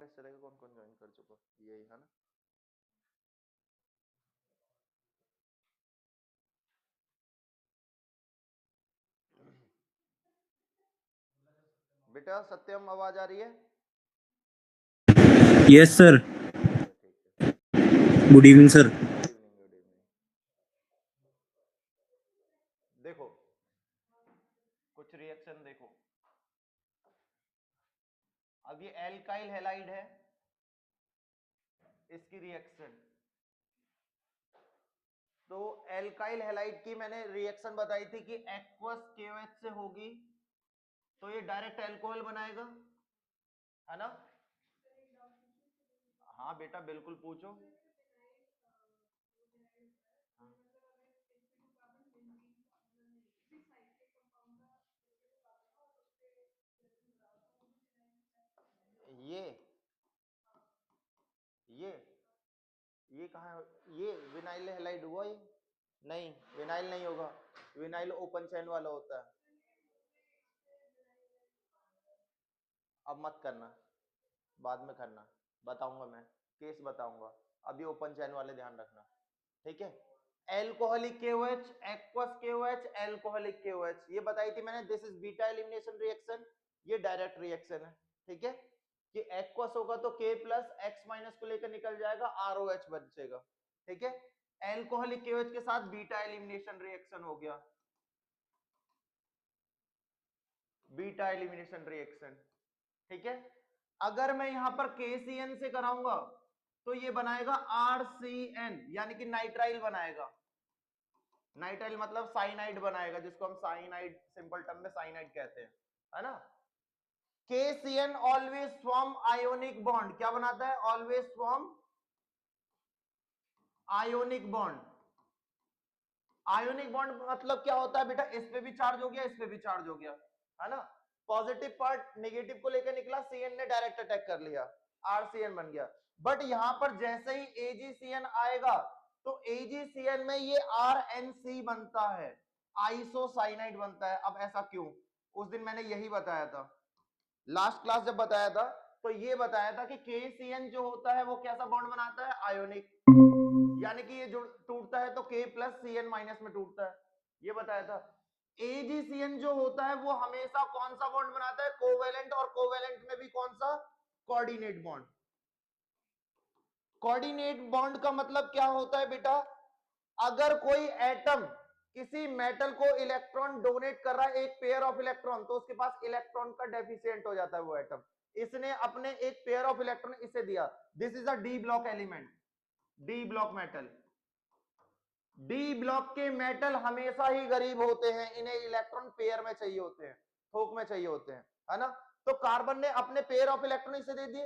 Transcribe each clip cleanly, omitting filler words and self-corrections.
Knowledge चलेगा कौन कौन ज्वाइन कर चुका, यही है ना। बेटा सत्यम आवाज आ रही है? Yes sir. ठीक है। Good evening sir. Good evening, good evening. देखो कुछ रिएक्शन देखो, अब ये एल्काइल हैलाइड है, इसकी रिएक्शन, तो एल्काइल हैलाइड की मैंने रिएक्शन बताई थी कि एक्वस KOH से होगी तो ये डायरेक्ट अल्कोहल बनाएगा, है ना। हाँ बेटा बिल्कुल पूछो। हाँ। ये ये कहाँ है? ये विनाइल हैलाइड हुआ ये? नहीं, विनाइल नहीं होगा, विनाइल ओपन चैन वाला होता है। अब मत करना, बाद में करना, बताऊंगा मैं, केस बताऊंगा, अभी ओपन चैन वाले ध्यान रखना, ठीक है। Alcoholic KOH, aqueous KOH, alcoholic KOH, ये बताई थी मैंने, this is beta elimination reaction, ये डायरेक्ट रिएक्शन है, ठीक है। कि एक्वस होगा तो K प्लस X माइनस को लेकर निकल जाएगा, ROH बचेगा, ठीक है। एल्कोहलिक KOH के साथ बीटा एलिमिनेशन रिएक्शन हो गया, बीटा एलिमिनेशन रिएक्शन, ठीक है। अगर मैं यहां पर KCN से कराऊंगा तो ये बनाएगा RCN, यानी कि नाइट्राइल बनाएगा, नाइट्राइल मतलब साइनाइड बनाएगा, जिसको हम साइनाइड सिंपल टर्म में साइनाइड कहते हैं, है ना। KCN always form ionic bond, क्या बनाता है? Always form ionic bond. Ionic bond मतलब क्या होता है बेटा? इस पे भी चार्ज हो गया, इस पे भी चार्ज हो गया, है ना। पॉजिटिव पार्ट नेगेटिव को लेकर निकला, CN ने डायरेक्ट अटैक कर लिया, RCN बन गया। बट यहां पर जैसे ही AgCN आएगा तो AgCN में ये RNC बनता है, आइसोसाइनाइड बनता है। अब ऐसा क्यों? उस दिन मैंने यही बताया था, लास्ट क्लास जब बताया था तो ये बताया था कि KCN जो होता है वो कैसा बॉन्ड बनाता है? आयोनिक, यानी कि ये जो टूटता है तो K प्लस CN माइनस में टूटता है, ये बताया था। AgCN जो होता है वो हमेशा कौन सा बॉन्ड बनाता है? कोवेलेंट, और कोवेलेंट में भी कौन सा? Coordinate bond. कोऑर्डिनेट बॉन्ड का मतलब क्या होता है बेटा? अगर कोई एटम किसी मेटल को इलेक्ट्रॉन डोनेट कर रहा है, एक पेयर ऑफ इलेक्ट्रॉन, तो उसके पास इलेक्ट्रॉन का डेफिशिएंट हो जाता है वो एटम, इसने अपने एक पेयर ऑफ इलेक्ट्रॉन इसे दिया, this is a D block element, D block metal. D block के मेटल हमेशा ही गरीब होते हैं, इन्हें इलेक्ट्रॉन पेयर में चाहिए होते हैं, थोक में चाहिए होते हैं, है ना। तो कार्बन ने अपने पेयर ऑफ इलेक्ट्रॉन इसे दे दिए,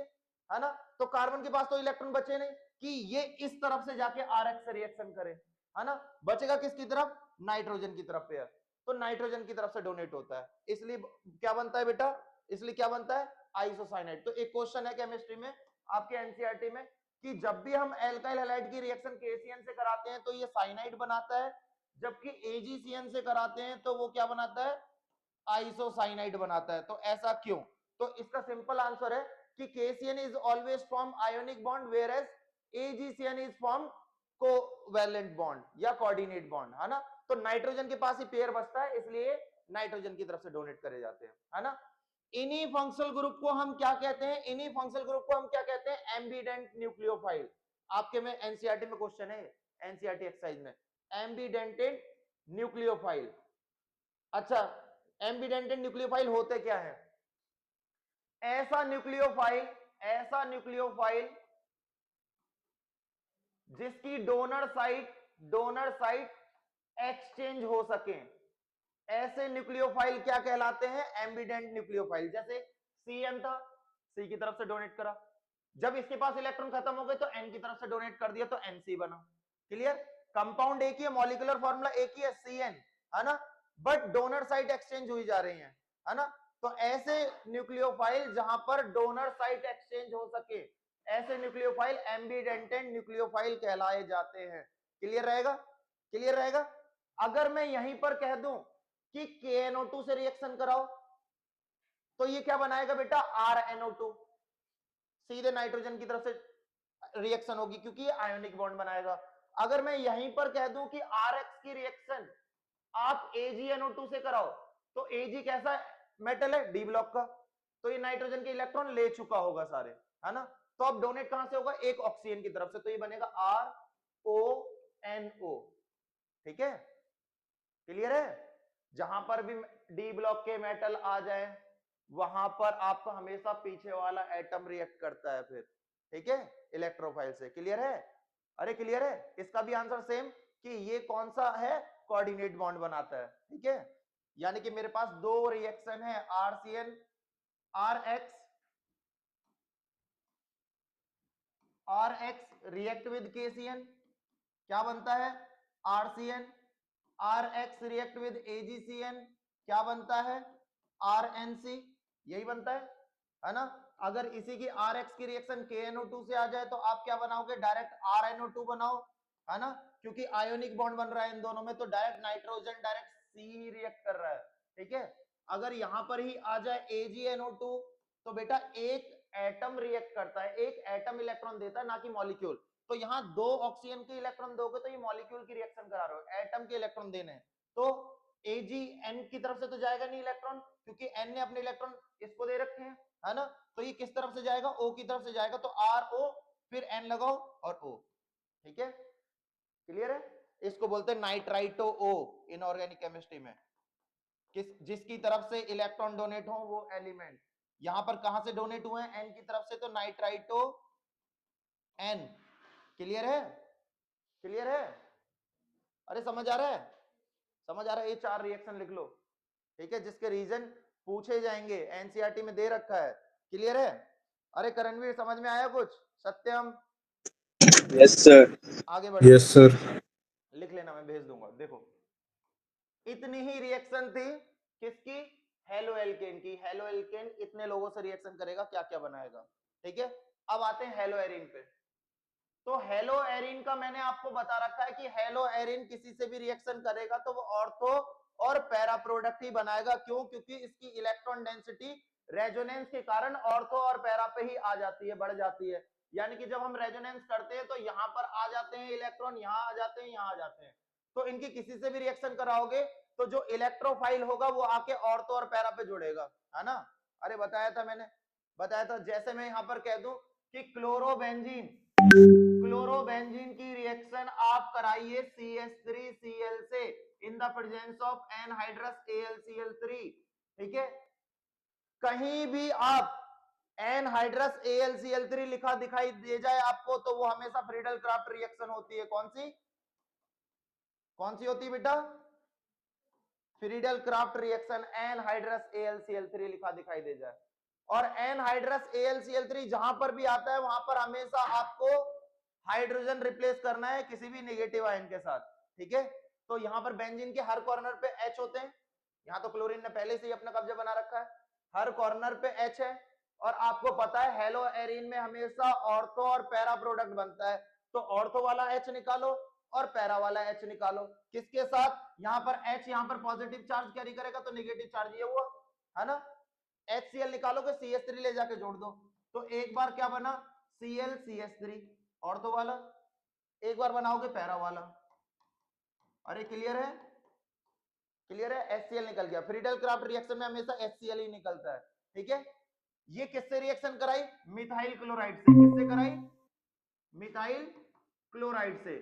है ना, तो कार्बन के पास तो इलेक्ट्रॉन बचे नहीं कि ये इस तरफ से जाके RX से रिएक्शन करे, है ना। बचेगा किसकी तरफ? नाइट्रोजन की तरफ पेयर, तो नाइट्रोजन की तरफ से डोनेट होता है, इसलिए क्या बनता है बेटा? इसलिए क्या बनता है? आइसोसाइनाइड। तो एक क्वेश्चन है केमिस्ट्री में आपके एनसीईआरटी में कि जब भी हम एल्काइल हैलाइड की रिएक्शन KCN से कराते हैं तो ये साइनाइड बनाता है, जबकि AgCN से कराते हैं तो वो क्या बनाता है? आइसोसाइनाइड बनाता है। तो ऐसा क्यों? तो इसका सिंपल आंसर है कि KCN is always form ionic bond whereas AgCN is form covalent bond या कोऑर्डिनेट बॉन्ड, है ना। तो नाइट्रोजन के पास ही पेयर बचता है, इसलिए नाइट्रोजन की तरफ से डोनेट करे जाते हैं, है ना। इन्हीं फंक्शनल ग्रुप को हम क्या कहते हैं? इन्हीं फंक्शनल ग्रुप को हम क्या कहते हैं? Ambient nucleophile. आपके में एनसीईआरटी में क्वेश्चन है, एनसीईआरटी एक्सरसाइज में, एम्बिडेंटेड न्यूक्लियोफाइल। अच्छा, एम्बिडेंटेड न्यूक्लियोफाइल होते क्या है? ऐसा न्यूक्लियोफाइल, ऐसा न्यूक्लियोफाइल जिसकी डोनर साइट एक्सचेंज हो सके, ऐसे न्यूक्लियोफाइल क्या कहलाते हैं? Ambient nucleophile. जैसे CN था, C की तरफ से डोनेट करा, जब इसके पास इलेक्ट्रॉन खत्म हो गए तो N की तरफ से डोनेट कर दिया तो NC बना। क्लियर? कंपाउंड एक ही है, मॉलिक्यूलर फॉर्मूला एक ही है CN, है ना, बट डोनर साइट एक्सचेंज हुई जा रही है ना। तो ऐसे न्यूक्लियोफाइल जहां पर डोनर साइट एक्सचेंज हो सके, ऐसे न्यूक्लियोफाइल एम्बिडेंटेड न्यूक्लियोफाइल कहलाए जाते हैं। क्लियर रहेगा? क्लियर रहेगा? अगर मैं यहीं पर कह दूं कि KNO2 से रिएक्शन कराओ तो ये क्या बनाएगा बेटा? RNO2। सीधे नाइट्रोजन की तरफ से रिएक्शन होगी, क्योंकि ये आयोनिक बॉन्ड बनाएगा। अगर मैं यहीं पर कह दूं कि RX की रिएक्शन आप AgNO2 से कराओ, तो Ag कैसा मेटल है, डी ब्लॉक का, तो ये नाइट्रोजन के इलेक्ट्रॉन ले चुका होगा सारे, है ना। तो अब डोनेट कहां से होगा, एक ऑक्सीजन की तरफ से, तो ये बनेगा RONO। ठीक है, क्लियर है। जहां पर भी डी ब्लॉक के मेटल आ जाए वहां पर आपका हमेशा पीछे वाला एटम रिएक्ट करता है फिर, ठीक है, इलेक्ट्रोफाइल से। क्लियर है, अरे क्लियर है। इसका भी आंसर सेम कि ये कौन सा है, कोऑर्डिनेट बॉन्ड बनाता है, ठीक है। यानी कि मेरे पास दो रिएक्शन है, RCN RX react with KCN, क्या बनता है, RCN RX react with AgCN, क्या बनता है, RNC, यही बनता है ना। अगर इसी की RX की रिएक्शन KNO2 से आ जाए तो आप क्या बनाओगे, डायरेक्ट RNO2 बनाओ, है ना, क्योंकि आयोनिक बॉन्ड बन रहा है इन दोनों में, तो direct nitrogen direct C react कर रहा है, ठीक है। अगर यहां पर ही आ जाए AgNO2 तो बेटा एक एटम रिएक्ट करता है, एक एटम इलेक्ट्रॉन देता है, ना कि मॉलिक्यूल। तो यहाँ दो ऑक्सीजन के इलेक्ट्रॉन दोगे तो ये मॉलिक्यूल की रिएक्शन करा रहे हो, एटम के इलेक्ट्रॉन देने हैं, तो AgN की तरफ से तो जाएगा नहीं इलेक्ट्रॉन, क्योंकि N ने अपने इलेक्ट्रॉन इसको दे रखे हैं, है ना। तो ये किस तरफ से जाएगा, O की तरफ से जाएगा, तो RO फिर N लगाओ और O, ठीक है, क्लियर है। इसको बोलते हैं नाइट्राइटो O इनऑर्गेनिक केमिस्ट्री में, जिसकी तरफ से इलेक्ट्रॉन डोनेट हो वो एलिमेंट। यहां पर कहां से डोनेट हुए हैं, N की तरफ से, तो नाइट्राइटो N। क्लियर है, क्लियर है, अरे समझ आ रहा है, समझ आ रहा है। ये चार रिएक्शन लिख लो, ठीक है, जिसके रीजन पूछे जाएंगे, एनसीईआरटी में दे रखा है। क्लियर है, अरे करणवीर समझ में आया कुछ, सत्यम, यस सर, आगे बढ़े, यस सर, लिख लेना, मैं भेज दूंगा। देखो इतनी ही रिएक्शन थी किसकी, हेलो एल्केन की। हेलो एल्केन इतने लोगों से रिएक्शन करेगा, क्या क्या बनाएगा, ठीक है। अब आते हैं हेलो एरिन पे। तो हेलो एरिन का मैंने आपको बता रखा है कि हेलो एरिन किसी से भी रिएक्शन करेगा तो वो ऑर्थो और पैरा प्रोडक्ट ही बनाएगा। क्यों, क्योंकि इसकी इलेक्ट्रॉन डेंसिटी रेजोनेंस के कारण ऑर्थो और पैरा पे ही आ जाती है, बढ़ जाती है। यानी कि जब हम रेजोनेंस करते हैं तो यहां पर आ जाते हैं इलेक्ट्रॉन, यहां आ जाते हैं, यहां आ जाते हैं। तो इनकी किसी से भी रिएक्शन कराओगे तो जो इलेक्ट्रोफाइल होगा वो आके ऑर्थो और पैरा पे जुड़ेगा, है ना। अरे बताया था मैंने, बताया था। जैसे मैं यहां पर कह दूं कि क्लोरोबेंजीन क्लोरोबेंजीन की रिएक्शन आप कराइए CH3Cl से in the presence of anhydrous AlCl3, ठीक है। कहीं भी आप एनहाइड्रस AlCl3 लिखा दिखाई दे जाए आपको तो वो हमेशा फ्रीडल क्राफ्ट रिएक्शन होती है। कौन सी, कौन सी होती है बेटा, Friedel craft reaction, anhydrous AlCl3 लिखा दिखाई दे जाए। और एनहाइड्रस AlCl3 जहां पर भी आता है वहां पर हमेशा आपको हाइड्रोजन रिप्लेस करना है किसी भी नेगेटिव आयन के साथ, ठीक है। तो यहां पर बेंजीन के हर कॉर्नर पे H होते हैं, यहां तो क्लोरीन ने पहले से ही अपना कब्जा बना रखा है, हर कॉर्नर पे H है। और आपको पता है हेलो एरिन में हमेशा ऑर्थो और पैरा प्रोडक्ट बनता है, तो ऑर्थो वाला H निकालो और पैरा वाला H निकालो, किसके साथ, यहाँ पर H यहाँ पर पॉजिटिव चार्ज कैरी करेगा तो नेगेटिव चार्ज ये हुआ, है ना। HCl निकालोगे CH3 ले जाके जोड़ दो, तो एक बार क्या बना ClCH3 ऑर्थो वाला, एक बार बनाओगे पैरा वाला। अरे क्लियर है, क्लियर है। HCl निकल गया, फ्रीडल क्राफ्ट रिएक्शन में हमेशा HCl ही निकलता है, ठीक है। ये किससे रिएक्शन कराई, मिथाइल क्लोराइड से, किससे कराई, मिथाइल क्लोराइड से।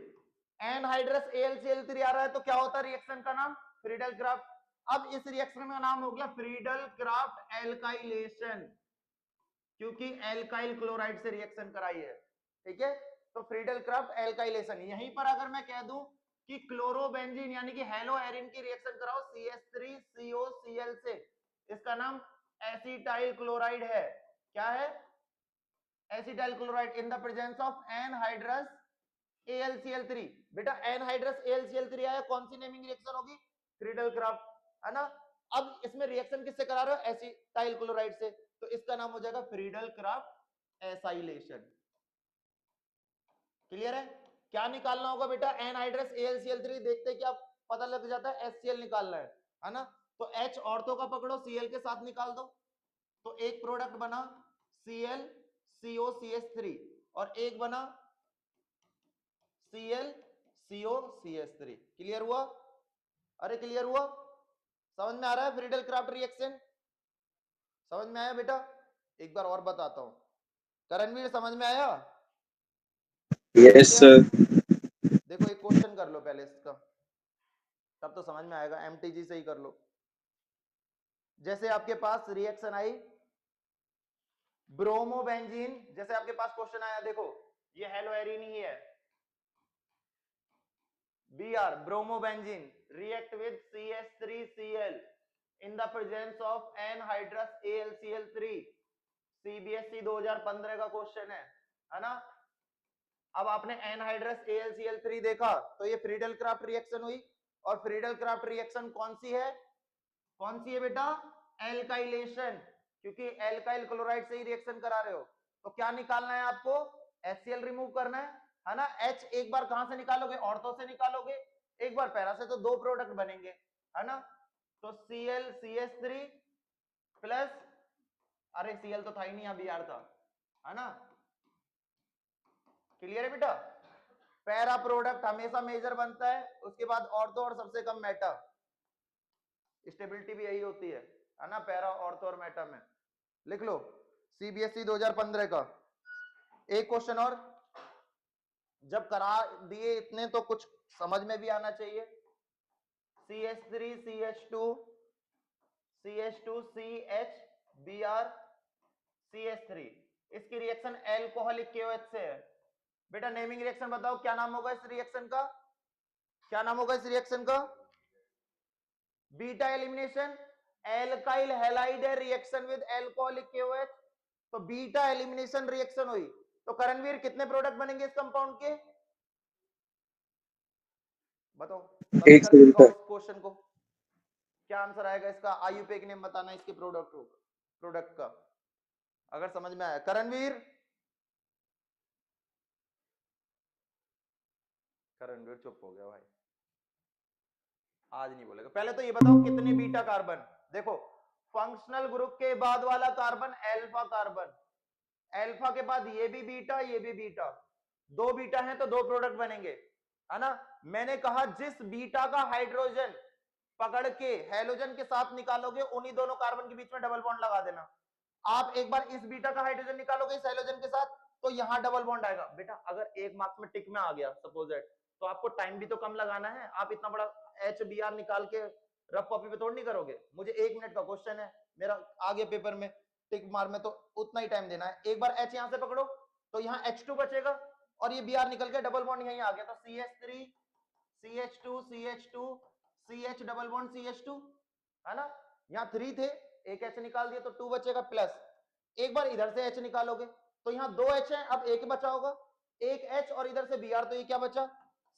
एनहाइड्रस AlCl3 आ रहा है तो क्या होता है रिएक्शन का नाम, फ्रीडल क्राफ्ट। अब इस रिएक्शन का नाम हो गया फ्रीडल क्राफ्ट एल्काइलेशन, क्योंकि एल्काइल क्लोराइड से रिएक्शन कराई है, ठीक है। तो फ्रीडल क्राफ्ट एल्काइलेशन। यहीं पर अगर मैं कह दूं कि क्लोरोबेंजीन यानी कि हेलो एरिन की रिएक्शन कराओ CH3COCl से, इसका नाम एसिटाइल क्लोराइड है। क्या है, acetyl chloride in the presence of anhydrous AlCl3। बेटा एनहाइड्रस AlCl3 आया, कौन सी नेमिंग रिएक्शन होगी, फ्रीडल क्राफ्ट, है ना। अब इसमें रिएक्शन किससे करा रहे हो, एसिटाइल क्लोराइड से, तो इसका नाम हो जाएगा फ्रीडल क्राफ्ट एसाइलेशन। क्लियर है। क्या निकालना होगा बेटा, एनहाइड्रस AlCl3 देखते क्या पता लग जाता है, HCl निकालना है ना। तो H ऑर्थो का पकड़ो, Cl के साथ निकाल दो, तो एक प्रोडक्ट बना COCH3 और एक बना ClCOCH3। क्लियर हुआ? अरे क्लियर हुआ? समझ में आ रहा है फ्रीडल क्राफ्ट रिएक्शन? समझ में आया बेटा? एक बार और बताता हूं। करणवीर समझ में आया? Yes, sir. देखो एक क्वेश्चन कर लो पहले इसका, तब तो समझ में आएगा। एमटीजी से ही कर लो। जैसे आपके पास रिएक्शन आई ब्रोमोबेंजीन, जैसे आपके पास क्वेश्चन आया, देखो ये हेलोएरिन ही है, Br bromobenzene react with CH3Cl in the presence of anhydrous AlCl3। CBSE 2015 का क्वेश्चन है ना? अब आपने एनहाइड्रस AlCl3 देखा तो ये फ्रीडल क्राफ्ट रिएक्शन हुई। और फ्रीडल क्राफ्ट रिएक्शन कौन सी है? कौन सी है बेटा? एल्काइलेशन, क्योंकि एल्काइल क्लोराइड से ही रिएक्शन करा रहे हो। तो क्या निकालना है आपको? HCl रिमूव करना है ना? H एक बार कहां से निकालोगे? ऑर्थो से निकालोगे, एक बार पैरा से, तो दो प्रोडक्ट बनेंगे, है ना? तो ClCH3 प्लस, अरे Cl तो था ही नहीं, यहाँ Br था, है ना? क्लियर है बेटा? पैरा प्रोडक्ट हमेशा मेजर बनता है, उसके बाद ऑर्थो और सबसे कम मेटा। स्टेबिलिटी भी यही होती है ना? पैरा, ऑर्थो और मेटा में। लिख लो CBSE 2015 का। एक क्वेश्चन और, जब करा दिए इतने तो कुछ समझ में भी आना चाहिए। CH3 CH2 CH2 CH Br CH3, इसकी रिएक्शन एल्कोहलिक KOH से है। बेटा नेमिंग रिएक्शन बताओ, क्या नाम होगा इस रिएक्शन का? क्या नाम होगा इस रिएक्शन का? Beta elimination. एल्काइल हैलाइड है, रिएक्शन विद एल्कोहलिक KOH, तो बीटा एलिमिनेशन रिएक्शन हुई। तो करणवीर कितने प्रोडक्ट बनेंगे इस कंपाउंड के? बताओ, एक कर के सेकंड दिखाओ सर। इस क्वेश्चन को। क्या आंसर आएगा इसका? आयुपेक नेम बताना इसके प्रोडक्ट का, अगर समझ में आया। करणवीर चुप हो गया भाई, आज नहीं बोलेगा। पहले तो ये बताओ कितने बीटा कार्बन? देखो फंक्शनल ग्रुप के बाद वाला कार्बन एल्फा कार्बन, एल्फा के बाद ये भी बीटा, ये भी बीटा, दो बीटा है तो दो प्रोडक्ट बनेंगे, है ना? मैंने कहा जिस बीटा का हाइड्रोजन पकड़ के हेलोजन के साथ निकालोगे, उन्हीं दोनों कार्बन के बीच में डबल बॉन्ड लगा देना। आप एक बार इस बीटा का हाइड्रोजन निकालोगे इस हेलोजन के साथ, तो यहां डबल बॉन्ड आएगा। बेटा अगर एक मार्क्स में टिक में आ गया सपोज दैट, तो आपको टाइम भी तो कम लगाना है। आप इतना बड़ा HBr निकाल के रफ कॉपी पे तोड़ नहीं करोगे। मुझे 1 मिनट का क्वेश्चन है मेरा आगे पेपर में, टिक मार में, तो उतना ही टाइम देना है। एक बार H यहां से पकड़ो तो यहाँ H2 बचेगा, और ये Br निकल के डबल बॉन्ड यहीं आ गया, तो CH3 CH2 CH2 CH double bond CH2, है ना? यहाँ 3 थे, एक H निकाल दिया तो 2 बचेगा, प्लस एक बार इधर से H निकालोगे तो यहाँ 2 H है, अब एक बचा होगा, एक H और इधर से Br, तो ये क्या बचा?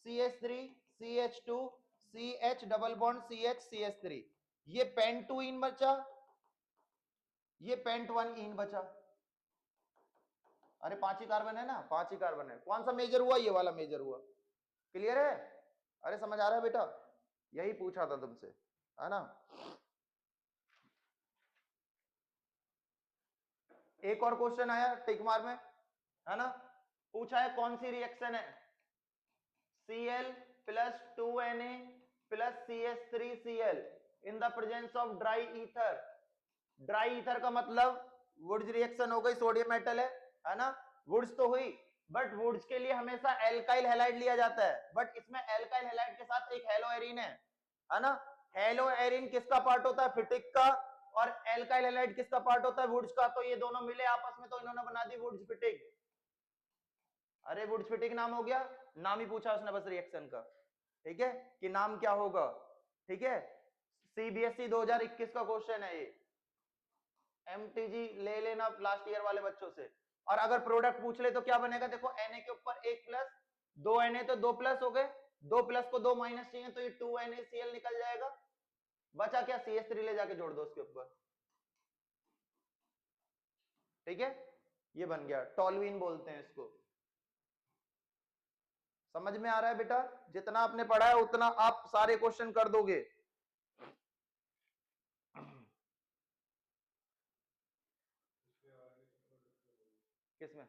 CH3 CH2 CH double bond CH CH3, ये पेंट 2 इन बचा, ये पेंट 1 इन बचा। अरे 5 ही कार्बन है ना, 5 ही कार्बन है। कौन सा मेजर हुआ? ये वाला मेजर हुआ। क्लियर है? अरे समझ आ रहा है बेटा? यही पूछा था तुमसे, है ना? एक और क्वेश्चन आया टिक मार में, है ना? पूछा है कौन सी रिएक्शन है? Cl plus 2Na plus CH3Cl in the presence of dry ether. Dry ether का मतलब वुड्स रिएक्शन हो गई, सोडियम मेटल है ना? वुड्स तो हुई, बट वुड्स के लिए हमेशा एल्काइल हैलाइड लिया जाता है, बट इसमें एल्काइल हैलाइड के साथ एक हेलोएरिन है ना? हेलोएरिन किसका पार्ट होता है? फिटिक का। और एल्काइल हैलाइड किसका पार्ट होता है? वुड्स का। तो ये दोनों मिले आपस में, तो इन्होंने बना दी वुड्स फिटिक। अरे वुड्स फिटिक नाम हो गया, नाम ही पूछा उसने बस रिएक्शन का, ठीक है, कि नाम क्या होगा, ठीक है? CBSE 2021 का क्वेश्चन है ये, MTG ले लेना लास्ट ईयर वाले बच्चों से। और अगर प्रोडक्ट पूछ ले तो क्या बनेगा? देखो Na के ऊपर एक प्लस, 2 Na तो 2 प्लस हो गए, 2 प्लस को 2 माइनस चाहिए, तो ये 2 NaCl निकल जाएगा। बचा क्या? CH3 ले जाके जोड़ दो उसके ऊपर, ठीक है? ये बन गया, टॉलुइन बोलते हैं इसको। समझ में आ रहा है बेटा? जितना आपने पढ़ा है उतना आप सारे क्वेश्चन कर दोगे। किसमें?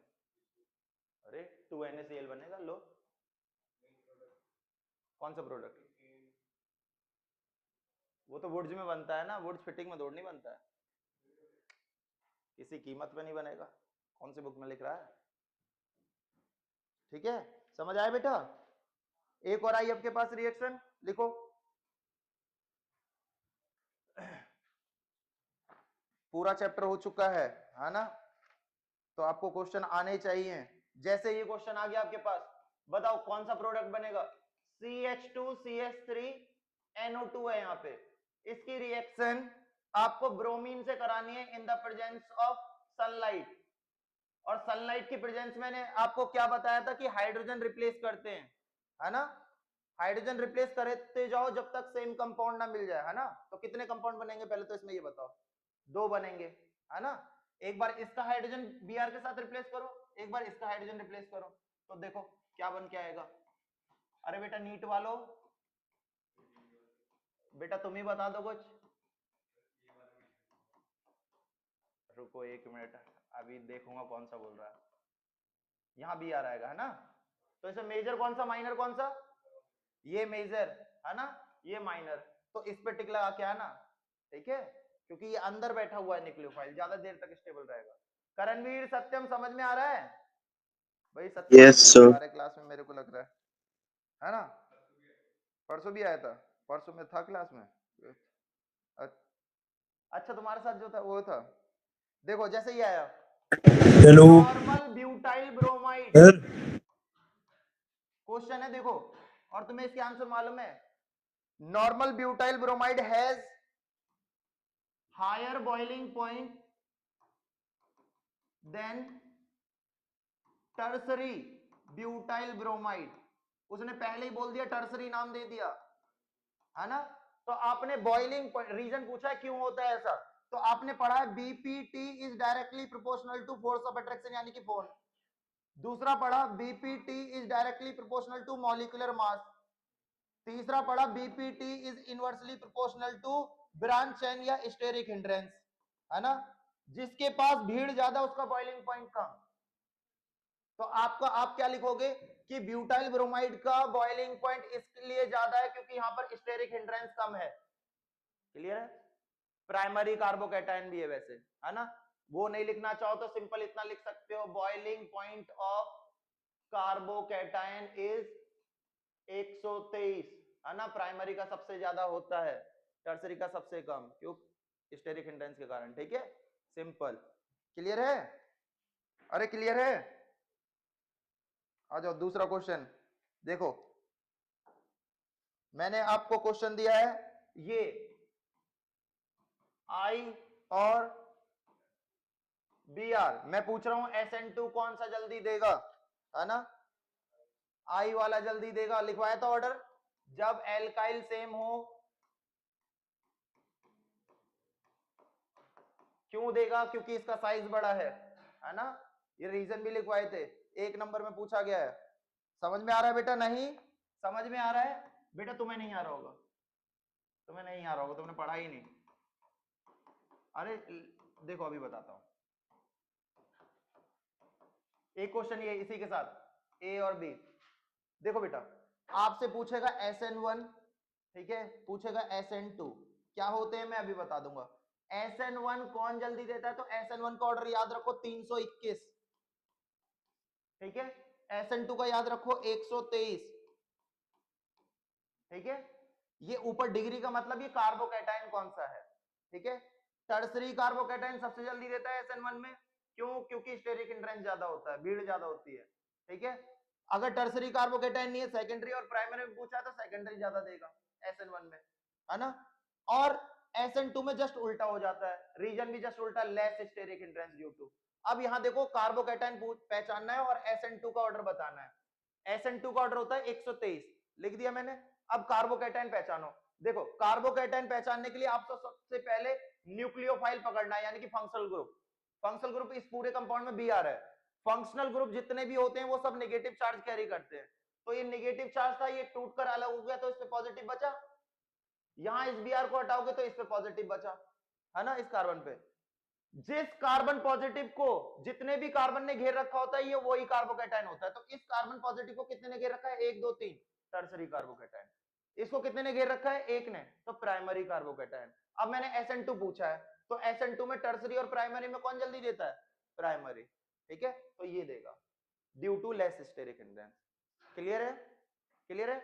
अरे 2NaCl बनेगा, लो। कौन सा प्रोडक्ट? वो तो वुड्स में बनता है ना, वुड्स फिटिंग में थोड़ी नहीं बनता है, किसी कीमत पे नहीं बनेगा। कौन सी बुक में लिख रहा है? ठीक है, समझ आया बेटा? एक और आई आपके पास रिएक्शन, लिखो। पूरा चैप्टर हो चुका है ना? तो आपको क्वेश्चन आने चाहिए। जैसे ये क्वेश्चन आ गया आपके पास, बताओ कौन सा प्रोडक्ट बनेगा? CH2CH3NO2 है यहाँ पे। इसकी रिएक्शन आपको ब्रोमीन से करानी है in the presence of sunlight. और सनलाइट की प्रेजेंस मैंने आपको क्या बताया था कि हाइड्रोजन रिप्लेस करते हैं, है ना? हाइड्रोजन रिप्लेस करते जाओ जब तक सेम कंपाउंड ना मिल जाए, है ना? तो कितने कंपाउंड बनेंगे पहले तो इसमें ये बताओ? 2 बनेंगे, है ना? एक बार इसका हाइड्रोजन Br के साथ रिप्लेस करो, एक बार इसका हाइड्रोजन रिप्लेस करो, तो देखो क्या बन के आएगा। अरे बेटा नीट वालों, बेटा तुम ही बता दो कुछ। रुको 1 मिनट, अभी देखूंगा कौन सा बोल रहा है। यहाँ Br आएगा, है ना? तो इसमें मेजर कौन सा, माइनर कौन सा? ये मेजर, है ना? ये माइनर। तो इस पे टिक लगा के आना, ठीक है? क्योंकि ये अंदर बैठा हुआ है न्यूक्लियोफाइल, ज्यादा देर तक स्टेबल रहेगा। करणवीर सत्यम समझ में आ रहा है? भाई सत्यम Yes, नहीं sir. आ रहा है क्लास में, मेरे को लग रहा है ना? परसों भी आया था, परसों में था क्लास में। अच्छा तुम्हारे साथ जो था वो था। देखो जैसे ही आया, Hello. Normal butyl bromide question है, देखो। और तुम्हें इसके आंसर मालूम है? Normal butyl bromide has higher boiling point than tertiary butyl bromide. उसने पहले ही बोल दिया, टर्सरी नाम दे दिया, है ना? तो आपने बॉइलिंग रीजन पूछा है क्यों होता है ऐसा, तो आपने पढ़ा है BPT is directly proportional to force of attraction यानी कि फोन। दूसरा पढ़ा BPT is directly proportional to molecular mass. तीसरा पढ़ा BPT is inversely proportional to branch chain या स्टेरिक हिंड्रेंस, है ना? जिसके पास भीड़ ज्यादा उसका बॉइलिंग पॉइंट कम। तो आपका आप क्या लिखोगे कि ब्यूटाइल ब्रोमाइड का बॉइलिंग पॉइंट इसलिए ज्यादा है क्योंकि यहां पर स्टेरिक हिंड्रेंस कम है। क्लियर है? प्राइमरी कार्बोकैटायन भी है वैसे, है ना? वो नहीं लिखना चाहो तो सिंपल इतना लिख सकते हो, boiling point of carbocation is 123, है ना? प्राइमरी का सबसे ज्यादा होता है, टर्सरी का सबसे कम, क्यों? स्टेरिक हिंड्रेंस के कारण। ठीक है, सिंपल। क्लियर है? अरे क्लियर है? आ जाओ दूसरा क्वेश्चन देखो। मैंने आपको क्वेश्चन दिया है ये आई और Br, मैं पूछ रहा हूं SN2 कौन सा जल्दी देगा, है ना? आई वाला जल्दी देगा, लिखवाया था ऑर्डर। जब एल्काइल सेम हो, क्यों देगा? क्योंकि इसका साइज बड़ा है ना? ये रीजन भी लिखवाए थे, 1 नंबर में पूछा गया है। समझ में आ रहा है बेटा? नहीं समझ में आ रहा है बेटा? तुम्हें नहीं आ रहा होगा, तुम्हें नहीं आ रहा होगा, तुमने पढ़ा ही नहीं। अरे देखो अभी बताता हूं, एक क्वेश्चन ये इसी के साथ ए और बी। देखो बेटा, आपसे पूछेगा SN1, ठीक है, पूछेगा SN2 क्या होते हैं, मैं अभी बता दूंगा। SN1 कौन जल्दी देता है, तो SN1 का ऑर्डर याद रखो 321, ठीक है? SN2 का याद रखो 123, ठीक है? ये ऊपर डिग्री का मतलब ये कार्बोकैटायन कौन सा है, ठीक है? टर्सरी कार्बोकैटायन सबसे जल्दी देता है SN1 में, क्यों? क्योंकि स्टेरिक हिंड्रेंस ज्यादा होता है, भीड़ ज्यादा होती है, ठीक है? अगर टर्सरी कार्बोकैटायन नहीं है, सेकेंडरी और प्राइमरी में पूछा तो सेकेंडरी ज्यादा देगा SN1 में, है ना? और SN2 में जस्ट उल्टा हो जाता है, रीजन भी जस्ट उल्टा, less steric hindrance due to. अब यहां देखो कार्बोकैटायन पहचानना है और SN2 का ऑर्डर बताना है। SN2 का ऑर्डर होता है 123, लिख दिया मैंने। अब कार्बोकैटायन पहचानो। देखो कार्बोकैटायन पहचानने के लिए आपको सबसे पहले न्यूक्लियोफाइल पकड़ना है, यानी कि फंक्शनल ग्रुप। फंक्शनल ग्रुप इस पूरे कंपाउंड में Br है। फंक्शनल ग्रुप जितने भी होते हैं वो सब नेगेटिव चार्ज कैरी करते हैं, तो ये नेगेटिव चार्ज था, ये टूटकर अलग हो गया तो इस पे पॉजिटिव बचा। यहां इस Br को हटाओगे तो इस पे पॉजिटिव बचा, है ना? इस कार्बन पे। जिस कार्बन पॉजिटिव को जितने भी कार्बन ने घेर रखा होता है ये वही कार्बोकैटायन होता है। तो इस कार्बन पॉजिटिव को कितने ने घेर रखा है? 1 2 3 टर्सरी कार्बोकैटायन। इसको कितने ने घेर रखा है? एक ने, तो प्राइमरी कार्बोकैटायन। अब मैंने SN2 पूछा है, तो SN2 में टर्सरी और प्राइमरी में कौन जल्दी देता है? प्राइमरी। ठीक है, तो ये देगा due to less steric hindrance. Clear है? क्लियर है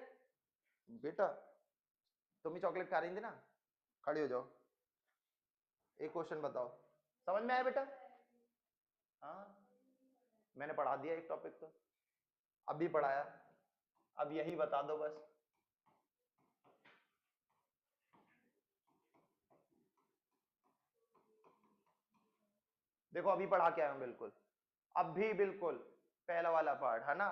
बेटा? तुम ही चॉकलेट खा रही थी ना, खड़ी हो जाओ, एक क्वेश्चन बताओ। समझ में आया बेटा? हाँ, मैंने पढ़ा दिया एक टॉपिक, तो अभी पढ़ाया, अब यही बता दो बस। देखो अभी पढ़ा के आया हूं बिल्कुल, अभी बिल्कुल पहला वाला पार्ट है ना।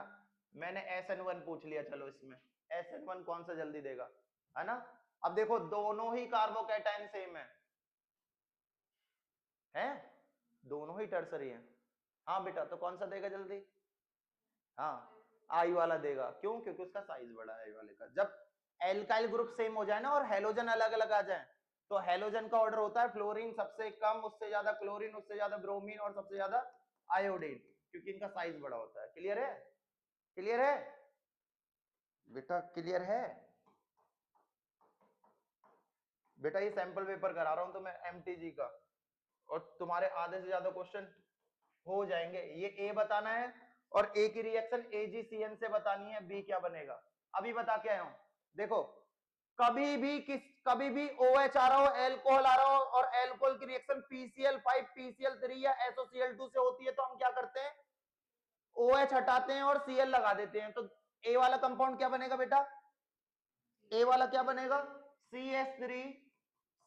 मैंने SN1 पूछ लिया, चलो इसमें SN1 कौन सा जल्दी देगा, है ना। अब देखो दोनों ही कार्बोकैटायन सेम है दोनों ही टर्सरी हैं। हाँ बेटा, तो कौन सा देगा जल्दी? हाँ, आई वाला देगा। क्यों? क्योंकि उसका साइज बड़ा है आई वाले का। जब एल्काइल ग्रुप सेम हो जाए ना और हेलोजन अलग अलग आ जाए, तो हेलोजन का ऑर्डर होता है फ्लोरीन सबसे कम, उससे ज्यादा क्लोरीन, उससे ज्यादा ब्रोमीन और सबसे ज्यादा आयोडीन, क्योंकि इनका साइज बड़ा होता है। क्लियर है? क्लियर है बेटा? क्लियर है बेटा? ये सैंपल पेपर करा रहा हूं तो मैं MTG का, और तुम्हारे आधे से ज्यादा क्वेश्चन हो जाएंगे। ये ए बताना है और ए की रिएक्शन AgCN से बतानी है, बी क्या बनेगा। अभी बता के आया हूं। देखो कभी भी OH आ रहा हो, एल्कोहल आ रहा हो, और एल्कोहल की रिएक्शन PCl5 PCl3 या SOCl2 से होती है, तो हम क्या करते हैं? OH हटाते हैं और Cl लगा देते हैं। तो ए वाला कंपाउंड क्या बनेगा बेटा? ए वाला क्या बनेगा? CH3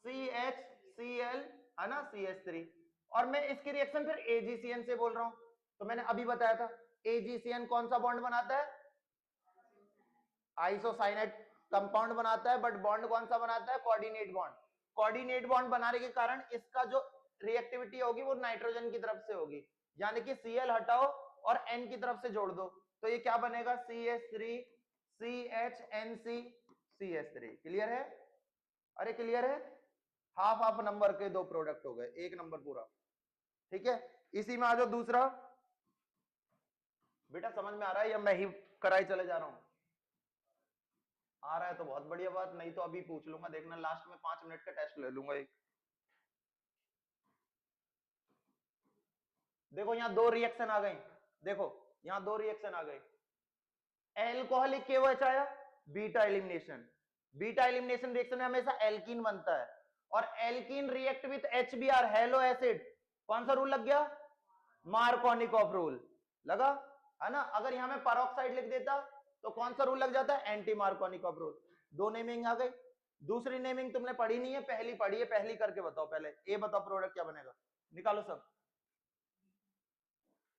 CHCl, है ना, CH3। और मैं इसकी रिएक्शन फिर AgCN से बोल रहा हूं, तो मैंने अभी बताया था AgCN कौन सा बॉन्ड बनाता है? आइसोसाइनेट कंपाउंड बनाता है, बट बॉन्ड कौन सा बनाता है? Coordinate bond. कोऑर्डिनेट बॉन्ड बनाने के कारण इसका जो रिएक्टिविटी होगी वो नाइट्रोजन की तरफ से होगी, यानी कि Cl हटाओ और N की तरफ से जोड़ दो, तो ये क्या बनेगा? CH3 CHNC CH3। क्लियर है? अरे क्लियर है? हाफ हाफ नंबर के दो प्रोडक्ट हो गए, एक नंबर पूरा। ठीक है, इसी में आ जाओ दूसरा। बेटा समझ में आ रहा है या मैं ही कराई चले जा रहा हूं? आ रहा है तो बहुत बढ़िया बात, नहीं तो अभी पूछ लूंगा, देखना लास्ट में 5 मिनट का टेस्ट ले लूंगा एक। देखो यहाँ दो रिएक्शन आ गई, देखो यहाँ दो रिएक्शन आ गई। एल्कोहलिक KOH आया, beta elimination. Beta elimination reaction में हमेशा एल्कीन बनता है, और alkene react with HBr hello acid. कौन सा रूल लग गया? मार्कोनिकॉफ रूल लगा, है ना। अगर यहां में पेरोक्साइड लिख देता तो कौन सा रूल लग जाता है? Anti Markovnikov rule. दो नेमिंग आ गई। दूसरी नेमिंग तुमने पढ़ी नहीं है, पहली पढ़ी है, पहली करके बताओ। पहले ए बताओ, प्रोडक्ट क्या बनेगा, निकालो सब।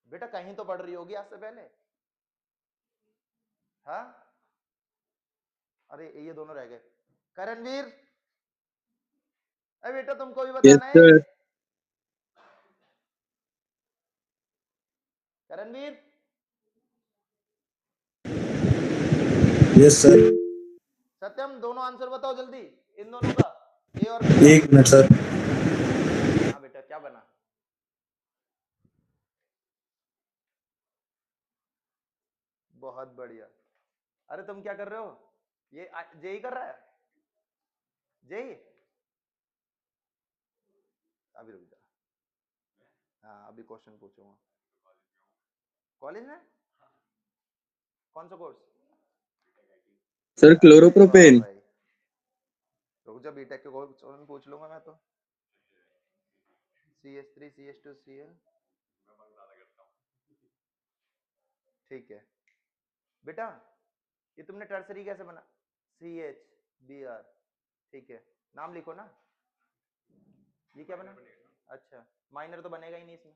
बेटा कहीं तो पढ़ रही होगी आज से पहले, हाँ। अरे ये दोनों रह गए। करणवीर, अरे बेटा तुमको भी Yes, बताना है। sir. Karanvir, Yes, sir. सत्यम, दोनों आंसर बताओ जल्दी, इन दोनों का, ए और बी का। 1 मिनट सर। हाँ बेटा, क्या बना? बहुत बढ़िया। अरे तुम क्या कर रहे हो? ये जेई कर रहा है? जेई, अभी रुक जा। हाँ अभी क्वेश्चन पूछूंगा। कॉलेज में कौन सा कोर्स? सर अरे वाह क्लोरोप्रोपेन। भाई, रुक जा, बीटेक के कोर्स में पूछ लूंगा मैं तो। CH3 CH2 Cl, ठीक है बेटा। ये तुमने टर्सरी कैसे बना? CHBr, ठीक है, नाम लिखो ना। ये क्या बना? अच्छा, माइनर तो बनेगा ही नहीं इसमें,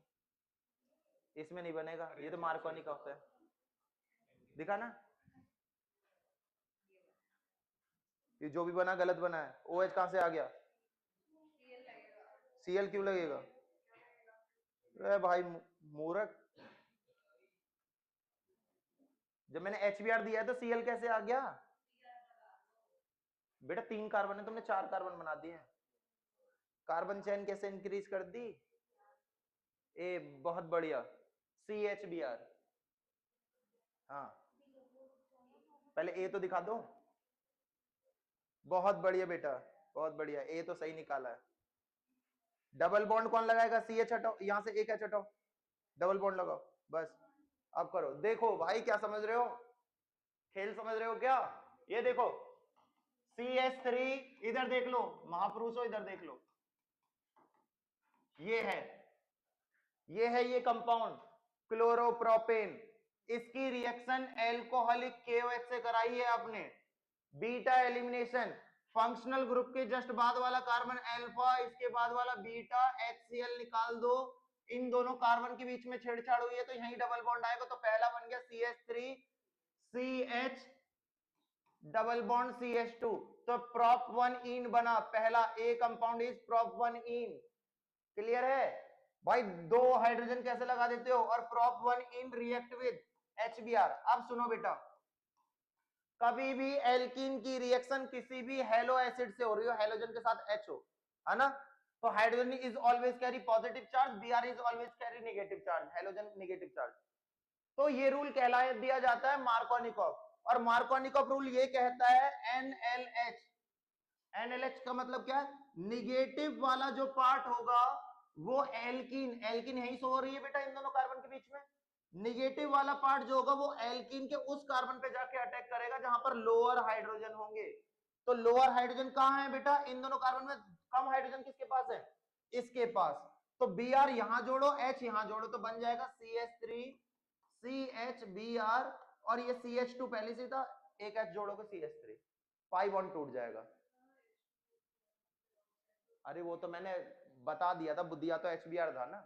इसमें नहीं बनेगा, ये तो मार्कोनिक ऑफ है। दिखा ना, ये जो भी बना गलत बना है। OH कहां से आ गया? Cl क्यों लगेगा? अरे भाई मूर्ख, जब मैंने HBr दिया है तो Cl कैसे आ गया? बेटा 3 कार्बन है, तुमने 4 कार्बन बना दिए। कार्बन चेन कैसे इंक्रीज कर दी? ए बहुत बढ़िया, CHBr। हाँ पहले ए तो दिखा दो। बहुत बढ़िया बेटा, बहुत बढ़िया, ए तो सही निकाला है। डबल बॉन्ड कौन लगाएगा? CH हटाओ, यहां से एक हटाओ, डबल बॉन्ड लगाओ, बस। अब करो, देखो भाई क्या समझ रहे हो, खेल समझ रहे हो क्या? ये देखो CH3, इधर देख लो महापुरुषों, इधर देख लो, ये है ये कंपाउंड क्लोरोप्रोपेन। इसकी रिएक्शन एल्कोहलिक KOH से कराई है आपने। बीटा एलिमिनेशन, फंक्शनल ग्रुप के जस्ट बाद वाला कार्बन अल्फा, इसके बाद वाला बीटा, HCl निकाल दो। इन दोनों कार्बन के बीच में छेड़छाड़ हुई है तो यही डबल बॉन्ड आएगा, तो पहला बन गया CH3 CH double bond CH2, तो prop 1 इन बना, पहला ए compound is prop 1 in. Clear है भाई? दो हाइड्रोजन कैसे लगा देते हो? और prop 1 in React with HBr। अब सुनो बेटा, कभी भी एल्कीन की रिएक्शन किसी भी हेलो एसिड से हो रही हो, हेलोजन के साथ H हो, है ना, तो hydrogen is always carry positive charge, Br is always carry negative charge, halogen negative charge. तो ये रूल कहला दिया जाता है मार्कोनिकॉफ, और मार्कोनिकॉफ रूल ये कहता है NLH। NLH का मतलब क्या है? निगेटिव वाला जो पार्ट होगा वो एल्कीन, एल्कीन यही सो हो रही है बेटा इन दोनों कार्बन के बीच में, निगेटिव वाला पार्ट जो होगा वो एल्कीन के उस कार्बन पे जाके अटैक करेगा जहां पर लोअर हाइड्रोजन होंगे। तो लोअर हाइड्रोजन कहां है बेटा? इन दोनों कार्बन में कम हाइड्रोजन किसके पास है? इसके पास। तो Br यहां जोड़ो, H यहां जोड़ो, तो बन जाएगा CH3 CHBr, और ये CH2 पहले से था, एक H जोड़ोगे CH3, पाई बॉन्ड टूट जाएगा। अरे वो तो मैंने बता दिया था, बुद्धिया तो HBr था ना,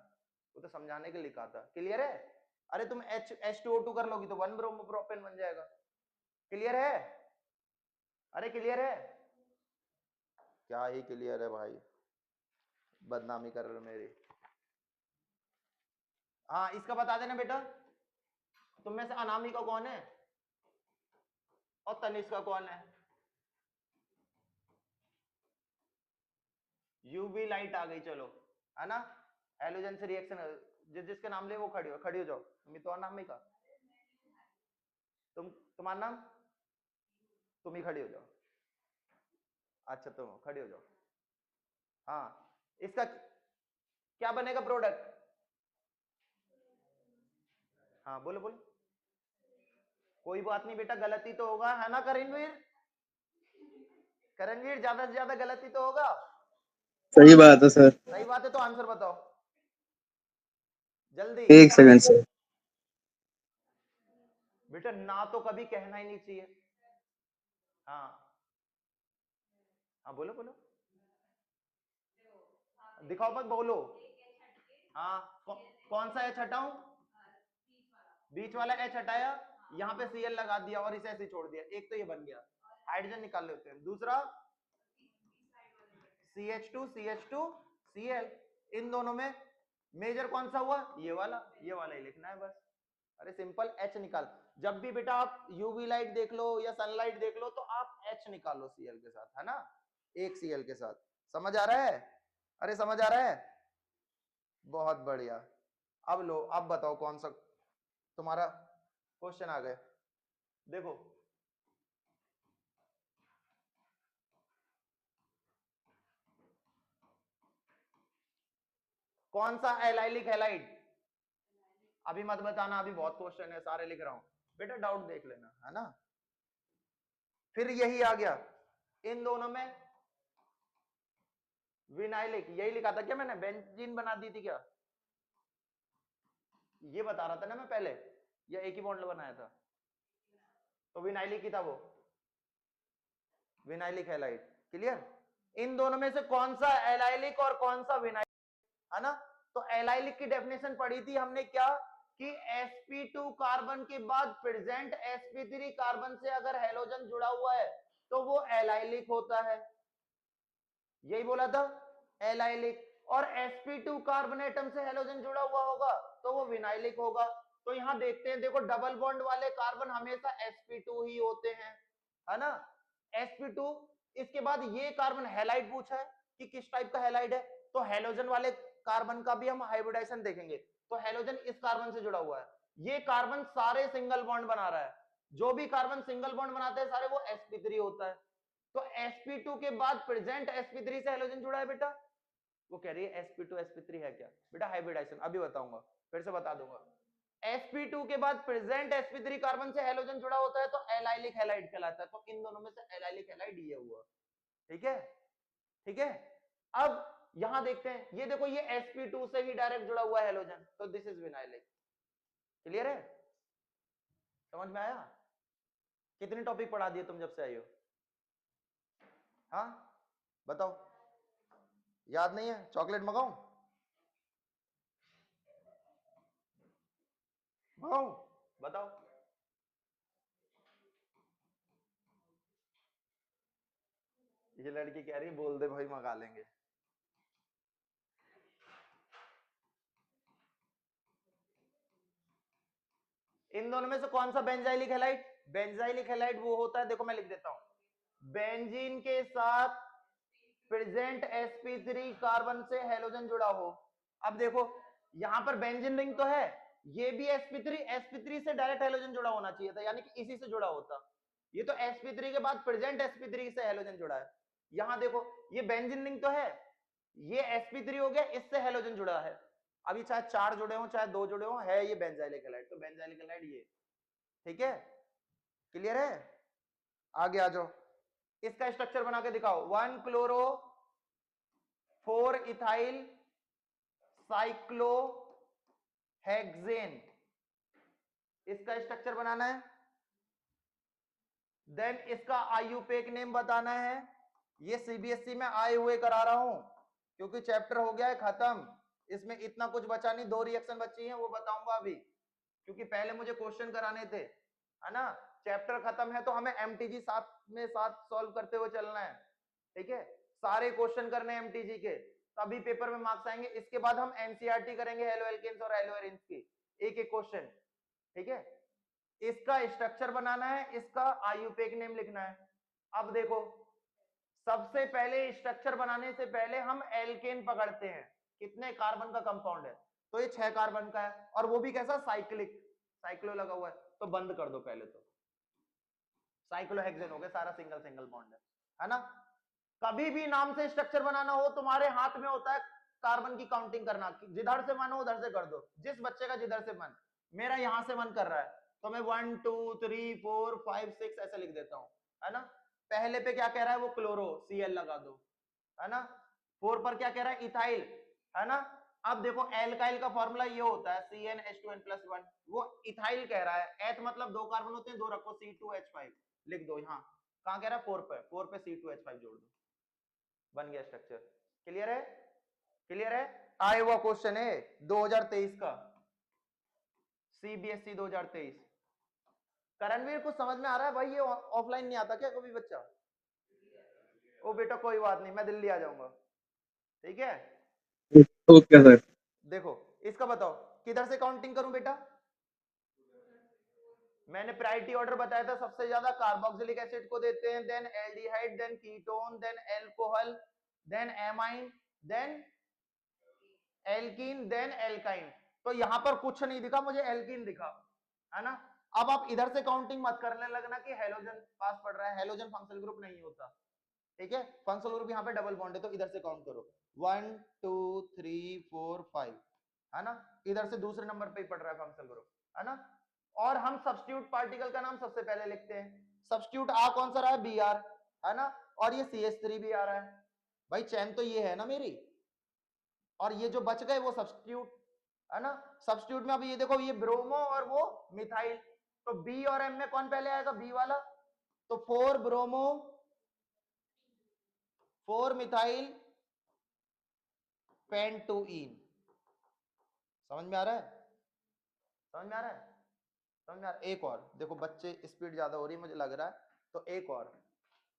वो तो समझाने के लिए लिखा था। क्लियर है? अरे तुम H2O2 कर लोगी तो 1 ब्रोमोप्रोपेन बन जाएगा। क्लियर है? अरे क्लियर है? क्या ही क्लियर है भाई, बदनामी कर रहे हो मेरी। हाँ इसका बता देना बेटा, तुम में से अनामिका कौन है और तनिष्का कौन है? यूवी लाइट आ गई, चलो, है ना, हेलोजन से रिएक्शन, जिसके नाम ले वो खड़ी हो जाओ। तो अनामिका, तुम्हारा नाम, तुम ही खड़ी हो जाओ। अच्छा तुम खड़ी हो जाओ। हाँ इसका क्या बनेगा प्रोडक्ट? हाँ बोलो बोलो। कोई बात नहीं बेटा, गलती तो होगा, है ना करणवीर? करणवीर ज्यादा से ज्यादा गलती तो होगा। सही बात है सर। सही बात है, तो आंसर बताओ जल्दी। एक सेकंड सर। बेटा ना तो कभी कहना ही नहीं चाहिए। हाँ हाँ बोलो बोलो, दिखाओ मत बोलो। हाँ कौन सा H हटाऊं? बीच वाला H हटाया, यहाँ पे Cl लगा दिया और इसे ऐसे छोड़ दिया, एक तो ये बन गया, हाइड्रोजन निकाल लेते हैं। दूसरा CH2 CH2 Cl, इन दोनों में मेजर कौन सा हुआ? ये वाला ही लिखना है बस। अरे सिंपल, H निकाल। जब भी बेटा आप यूवी लाइट देख लो या सनलाइट देख लो तो आप H निकालो Cl के साथ, है ना, एक Cl के साथ। समझ आ रहा है? अरे समझ आ रहा है? बहुत बढ़िया। अब लो, अब बताओ कौन सा तुम्हारा क्वेश्चन आ गए, देखो। कौन सा एलाइलिक हैलाइड? अभी मत बताना, अभी बहुत क्वेश्चन है, सारे लिख रहा हूं बेटा, डाउट देख लेना, है ना। फिर यही आ गया, इन दोनों में विनाइलिक, यही लिखा था क्या मैंने? बेंजीन बना दी थी क्या? ये बता रहा था ना मैं पहले, या एक ही बॉन्ड बनाया था? तो विनाइलिक ही था वो, विनाइलिक हैलाइड। क्लियर? इन दोनों में से कौन सा एलाइलिक और कौन सा विनाइलिक, है ना। तो एलाइलिक की डेफिनेशन पढ़ी थी हमने क्या, कि sp2 कार्बन के बाद प्रेजेंट sp3 कार्बन से अगर हेलोजन जुड़ा हुआ है तो वो एलाइलिक होता है, यही बोला था, एलाइलिक। और sp2 कार्बन एटम से हेलोजन जुड़ा हुआ होगा तो वो विनाइलिक होगा। तो यहां देखते हैं, देखो डबल बॉन्ड वाले कार्बन हमेशा sp2 ही होते हैं, है ना, sp2। इसके बाद ये कार्बन हैलाइड पूछा है कि किस टाइप का हैलाइड है, तो हेलोजन वाले कार्बन का भी हम हाइब्रिडाइजेशन देखेंगे। तो हेलोजन इस कार्बन से जुड़ा हुआ है, ये कार्बन सारे सिंगल बॉन्ड बना रहा है, जो भी कार्बन सिंगल बॉन्ड बनाते हैं सारे वो sp3 होता है। तो sp2 के बाद प्रेजेंट sp3 से हेलोजन जुड़ा है बेटा। वो कह रही है sp2 sp3 है क्या बेटा, हाइब्रिडाइजेशन अभी बताऊंगा, फिर से बता दूंगा। sp2 के बाद प्रेजेंट sp3 कार्बन से हेलोजन जुड़ा होता है तो एलाइलिक हैलाइड कहलाता है। तो इन दोनों में से एलाइलिक हैलाइड ये हुआ, ठीक है, ठीक है। अब यहां देखते हैं, ये देखो ये sp2 से ही डायरेक्ट जुड़ा हुआ है हेलोजन, तो दिस इज विनाइलिक। क्लियर है, समझ में आया? कितने टॉपिक पढ़ा दिए तुम जब से आई हो? हाँ बताओ, याद नहीं है? चॉकलेट मंगाऊं? मंगाऊं? बताओ। ये लड़की कह रही बोल दे भाई मंगा लेंगे। इन दोनों में से कौन सा बेंजाइलिक हैलाइड? बेंजाइलिक हैलाइड वो होता है, देखो मैं लिख देता हूं, बेंजीन के साथ प्रेजेंट sp3 कार्बन से हेलोजन जुड़ा हो। अब देखो यहां पर बेंजीन रिंग तो है, ये भी sp3 से डायरेक्ट हेलोजन जुड़ा होना चाहिए था, यानी कि इसी से जुड़ा होता। ये तो sp3 के बाद प्रेजेंट sp3 से हेलोजन जुड़ा है। यहां देखो ये बेंजीन रिंग तो है, ये sp3 हो गया, इससे हेलोजन जुड़ा है। अभी चाहे 4 जुड़े हो चाहे 2 जुड़े हो, है ये बेंजाइलिक हैलाइड, तो बेंजाइलिक हैलाइड ये, ठीक है। क्लियर है? आगे आ जाओ, इसका स्ट्रक्चर बना के दिखाओ। 1 क्लोरो 4 इथाइल साइक्लोहेक्सेन, इसका स्ट्रक्चर बनाना है। देन इसका आईयूपेक नेम बताना है। ये सीबीएसई में आए हुए करा रहा हूं क्योंकि चैप्टर हो गया है खत्म, इसमें इतना कुछ बचा नहीं, 2 रिएक्शन बची हैं वो बताऊंगा अभी, क्योंकि पहले मुझे क्वेश्चन कराने थे, है ना। चैप्टर खत्म है तो हमें एमटीजी साथ में साथ सॉल्व करते हुए चलना है, ठीक है। सारे क्वेश्चन करने हैं एमटीजी के, तभी पेपर में मार्क्स आएंगे। इसके बाद हम एनसीईआरटी करेंगे हेलो एल्केन्स और हेलो एरिन्स की, एक एक क्वेश्चन, ठीक है। इसका स्ट्रक्चर बनाना है, इसका आईयूपेक नेम लिखना है। अब देखो सबसे पहले स्ट्रक्चर बनाने से पहले हम एल्केन पकड़ते हैं, कितने कार्बन का कंपाउंड है, तो ये 6 कार्बन का है, और वो भी कैसा, साइक्लिक, साइक्लो लगा हुआ है, तो बंद कर दो पहले, तो साइक्लोहेक्सेन हो गया, सारा सिंगल सिंगल बॉन्ड है ना। कभी भी नाम से स्ट्रक्चर बनाना हो तुम्हारे हाथ में होता है कार्बन की काउंटिंग करना, जिधर से मन हो उधर से कर दो, जिस बच्चे का जिधर से मन, मेरा यहां से मन कर रहा है तो मैं 1 2 3 4 5 6 ऐसे लिख देता हूं, है ना। पहले पे क्या कह रहा है वो क्लोरो Cl लगा दो, है ना। 4 पर क्या कह रहा है इथाइल, है ना। अब देखो एल्काइल का फॉर्मूला ये होता है CnH2n+1, वो इथाइल कह रहा है, एथ मतलब 2 कार्बन होते हैं, 2 रखो C2H5 लिख दो, यहाँ कहां कह रहा है 4 पे C2H5 जोड़ दो, बन गया स्ट्रक्चर। क्लियर है? क्लियर है? आए हुआ क्वेश्चन है 2023 का, सीबीएसई 2023। करणवीर कुछ समझ में आ रहा है भाई? ये ऑफलाइन नहीं आता क्या कभी बच्चा? ओ बेटा कोई बात नहीं, मैं दिल्ली आ जाऊंगा, ठीक है। Okay sir. देखो इसका बताओ किधर से काउंटिंग करूं बेटा? मैंने प्रायोरिटी ऑर्डर बताया था, सबसे ज्यादा कार्बोक्सिलिक एसिड को देते हैं, then aldehyde, then ketone, then alcohol, then amine, then alkene, then alkyne. तो यहां पर कुछ नहीं दिखा मुझे, एल्कीन दिखा, है ना। अब आप इधर से काउंटिंग मत करने लगना कि हेलोजन पास पड़ रहा है, हेलोजन फंक्शनल ग्रुप नहीं होता, ठीक है। फंक्शनल ग्रुप यहाँ पे डबल बॉन्ड है, तो इधर से काउंट करो 1 2 3 4 5, है ना। इधर से दूसरे नंबर पे ही पड़ रहा है फंक्शनल ग्रुप, है ना। और हम सब्स्टिट्यूट पार्टिकल का नाम सबसे पहले लिखते हैं। सब्स्टिट्यूट आ कौन सा रहा है, Br, है ना। और ये CH3 भी आ रहा है, भाई चैन तो ये है ना मेरी, और ये जो बच गए वो सब्स्टिट्यूट, है ना। सब्स्टिट्यूट में अब ये देखो ये ब्रोमो और वो मिथाइल, तो बी और एम में कौन पहले आएगा, बी वाला, तो 4 ब्रोमो 4 मिथाइल पेंटुईन। समझ में आ रहा है? समझ में आ रहा है? समझ में आ रहा है? एक और देखो, बच्चे स्पीड ज्यादा हो रही है मुझे लग रहा है, तो एक और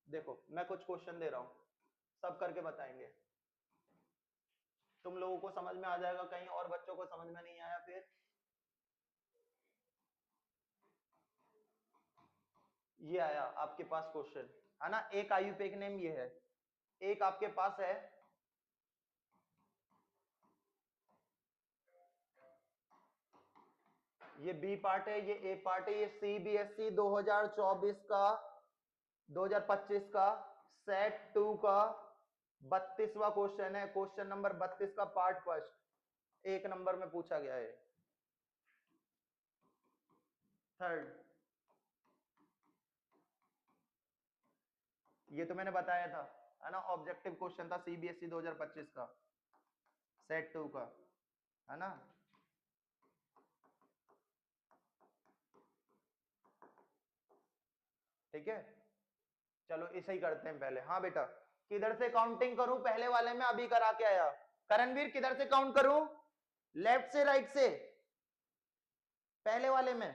देखो, मैं कुछ क्वेश्चन दे रहा हूं, सब करके बताएंगे, तुम लोगों को समझ में आ जाएगा, कहीं और बच्चों को समझ में नहीं आया फिर। ये आया आपके पास क्वेश्चन, है ना। एक आईयूपेक नेम ये है, एक आपके पास है ये बी पार्ट है, ये ए पार्ट है, ये सीबीएसई 2024 का 2025 का सेट 2 का 32वां क्वेश्चन है। क्वेश्चन नंबर 32 का पार्ट फर्स्ट, 1 नंबर में पूछा गया है। थर्ड, ये तो मैंने बताया था, है ना, ऑब्जेक्टिव क्वेश्चन था सीबीएसई 2025 का सेट 2 का, है ना। ठीक है, चलो इसे ही करते हैं पहले। हाँ बेटा, किधर से काउंटिंग करूं? पहले वाले में अभी करा के आया। करणवीर किधर से काउंट करूं? लेफ्ट से राइट से? पहले वाले में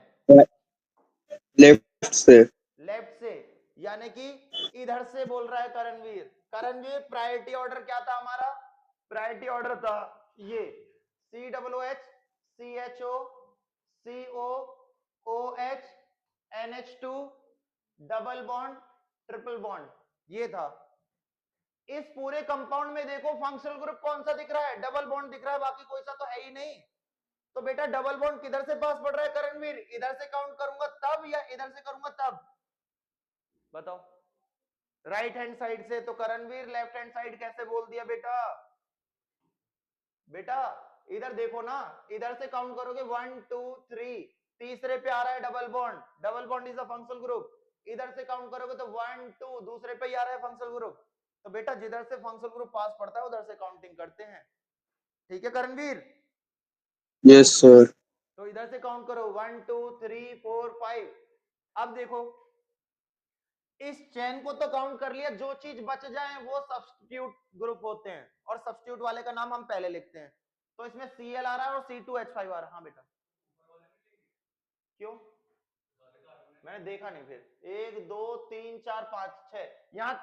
लेफ्ट से। लेफ्ट से, यानी कि इधर से बोल रहा है करणवीर। करणवीर प्रायोरिटी ऑर्डर क्या था हमारा? प्रायोरिटी ऑर्डर था ये COOH CHO CO OH NH2 double bond triple bond, ये था। इस पूरे कंपाउंड में देखो फंक्शनल ग्रुप कौन सा दिख रहा है? डबल बॉन्ड दिख रहा है, बाकी कोई सा तो है ही नहीं। तो बेटा डबल बॉन्ड किधर से पास पड़ रहा है करणवीर? इधर से काउंट करूंगा तब या इधर से करूंगा तब? बताओ। राइट हैंड साइड से। तो करणवीर लेफ्ट हैंड साइड कैसे बोल दिया बेटा? बेटा इधर देखो ना, इधर से काउंट करोगे 1 2 3, तीसरे पे आ रहा है double bond, double bond is a functional group. इधर से काउंट करोगे तो 1 2, दूसरे पे ही आ रहा है फंक्शनल ग्रुप। तो बेटा जिधर से फंक्शनल ग्रुप पास पड़ता है उधर से काउंटिंग करते हैं। ठीक है करणवीर? Yes sir. तो इधर से काउंट करो 1 2 3 4 5। अब देखो इस चेन को तो काउंट कर लिया, जो चीज बच जाए वो सब्स्टिट्यूट ग्रुप होते हैं, और सब्स्टिट्यूट वाले का नाम हम पहले लिखते हैं। तो इसमें Cl आ रहा है और C2H5 आ रहा है। हाँ बेटा, क्यों? मैंने देखा नहीं। फिर 1 2 3 4 5 6, यहाँ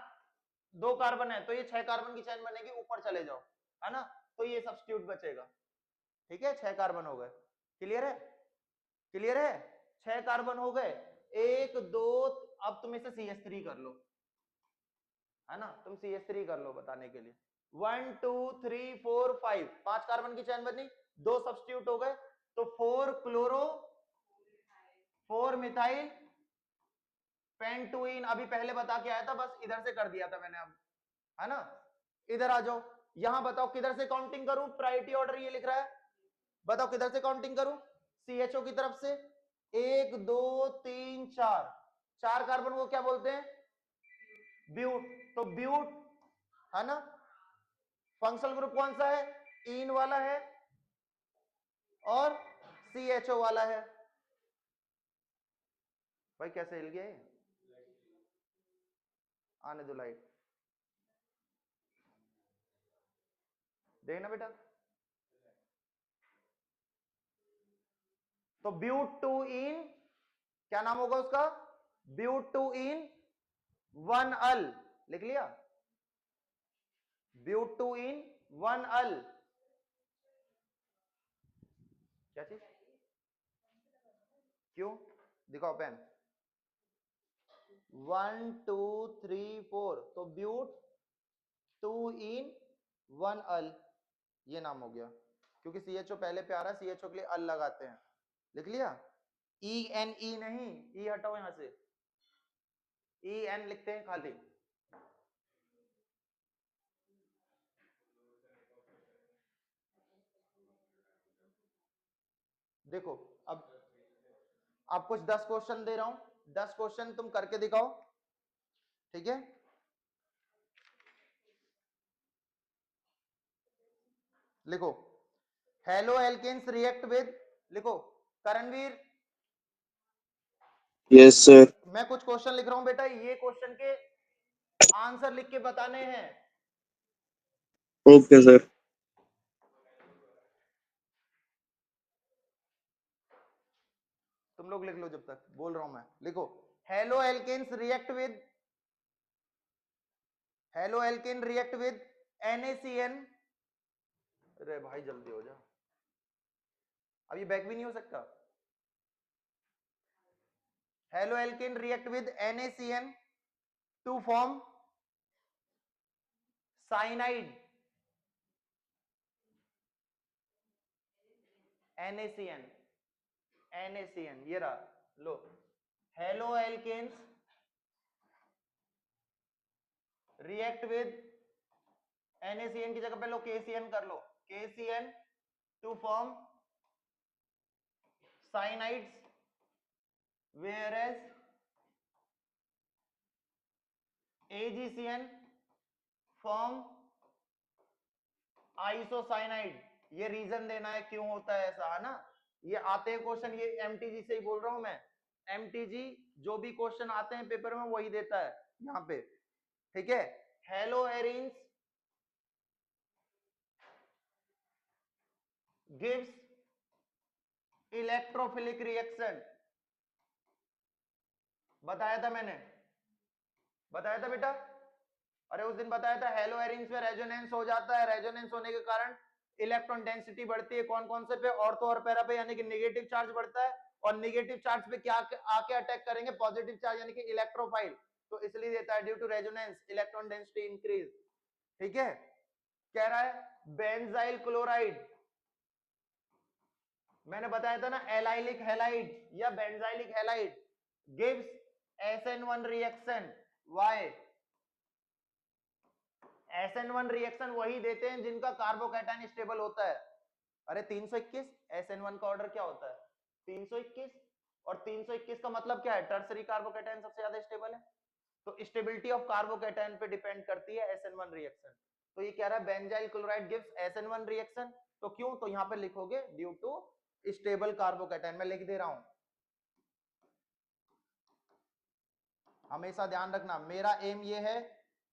2 कार्बन है तो ये 6 कार्बन की चेन बनेगी। ऊपर चले जाओ, है ना, तो ये सब्स्टिट्यूट बचेगा। ठीक है, 6 कार्बन हो गए। क्लियर है? क्लियर है? 6 कार्बन हो गए। 1 2, अब तुम इसे CH3 कर लो, है ना, तुम CH3 कर लो बताने के लिए। 1 2 3 4 5, 5 कार्बन की चैन बनी, 2 सब्स्टिट्यूट हो गए। तो 4 क्लोरो 4 मिथाइल पेंटुइन, अभी पहले बता के आया था, बस इधर से कर दिया था मैंने अब, है ना। इधर आ जाओ, यहां बताओ किधर से काउंटिंग करूं? प्रायोरिटी ऑर्डर ये लिख रहा है, बताओ किधर से काउंटिंग करूं? CHO की तरफ से। 1 2 3 4, 4 कार्बन को क्या बोलते हैं? ब्यूट। तो ब्यूट, है ना। फंक्शनल ग्रुप कौन सा है? इन वाला है और CHO वाला है। भाई कैसे हिल गया ये? आने दो लाइट, देखना बेटा। तो ब्यूट टू इन, क्या नाम होगा उसका? ब्यूट टू इन 1 अल, लिख लिया। ब्यूट टू इन 1 अल, क्या चीज? क्यों? दिखाओ पेन। 1 2 3 4, तो ब्यूट 2 इन 1 अल, ये नाम हो गया। क्योंकि CHO पहले पे आ रहा है, CHO के लिए अल लगाते हैं। लिख लिया। ENE नहीं, ई हटाओ यहां से, EN लिखते हैं खाली। देखो अब कुछ 10 क्वेश्चन दे रहा हूं, 10 क्वेश्चन तुम करके दिखाओ। ठीक है, लिखो हेलो एल्केन्स रिएक्ट विद, लिखो करणवीर। Yes sir. मैं कुछ क्वेश्चन लिख रहा हूं बेटा, ये क्वेश्चन के आंसर लिख के बताने हैं। Okay sir. तुम लोग लिख लो जब तक बोल रहा हूं मैं। लिखो haloalkanes react with, haloalkane react with NaCN। अरे भाई जल्दी हो जा, अभी बैक भी नहीं हो सकता। Haloalkane react with NaCN to form cyanide NaCN। NaCN, ये रहा, लो haloalkanes react with NaCN की जगह पे लो KCN कर लो, KCN to form cyanides, whereas AgCN form isocyanide. ये रीजन देना है क्यों होता है ऐसा, है ना। ये आते हैं क्वेश्चन, ये एमटीजी से ही बोल रहा हूं मैं, एमटीजी जो भी क्वेश्चन आते हैं पेपर में वही देता है यहाँ पे, ठीक है। Hello arenes gives electrophilic reaction, बताया था मैंने, बताया था बेटा, अरे उस दिन बताया था। हेलो एरिन्स में रेजोनेंस हो जाता है, रेजोनेंस होने के कारण इलेक्ट्रॉन डेंसिटी बढ़ती है, कौन कौन से पे, ऑर्थो और पैरा पे, यानी कि नेगेटिव चार्ज बढ़ता है, और नेगेटिव चार्ज पे क्या आके अटैक करेंगे, पॉजिटिव चार्ज यानी कि इलेक्ट्रोफाइल, तो इसलिए देता है due to resonance electron density increase, ठीक है। कह रहा है बेंजाइल क्लोराइड, मैंने बताया था ना एलाइलिक हैलाइड या benzylic halide gives SN1 reaction, why, SN1 reaction वही देते हैं जिनका कार्बोकैटायन स्टेबल होता है। अरे 321 SN1 का ऑर्डर क्या होता है, 321, और 321 का मतलब क्या है, टर्सरी कार्बोकैटायन सबसे ज्यादा स्टेबल है, तो स्टेबिलिटी ऑफ कार्बोकैटायन पे डिपेंड करती है SN1 रिएक्शन। तो ये कह रहा है benzyl chloride gives SN1 reaction, तो क्यों, तो यहां पे लिखोगे ड्यू टू स्टेबल कार्बोकैटायन, मैं लिख दे रहा हूं, हमेशा ध्यान रखना, मेरा एम ये है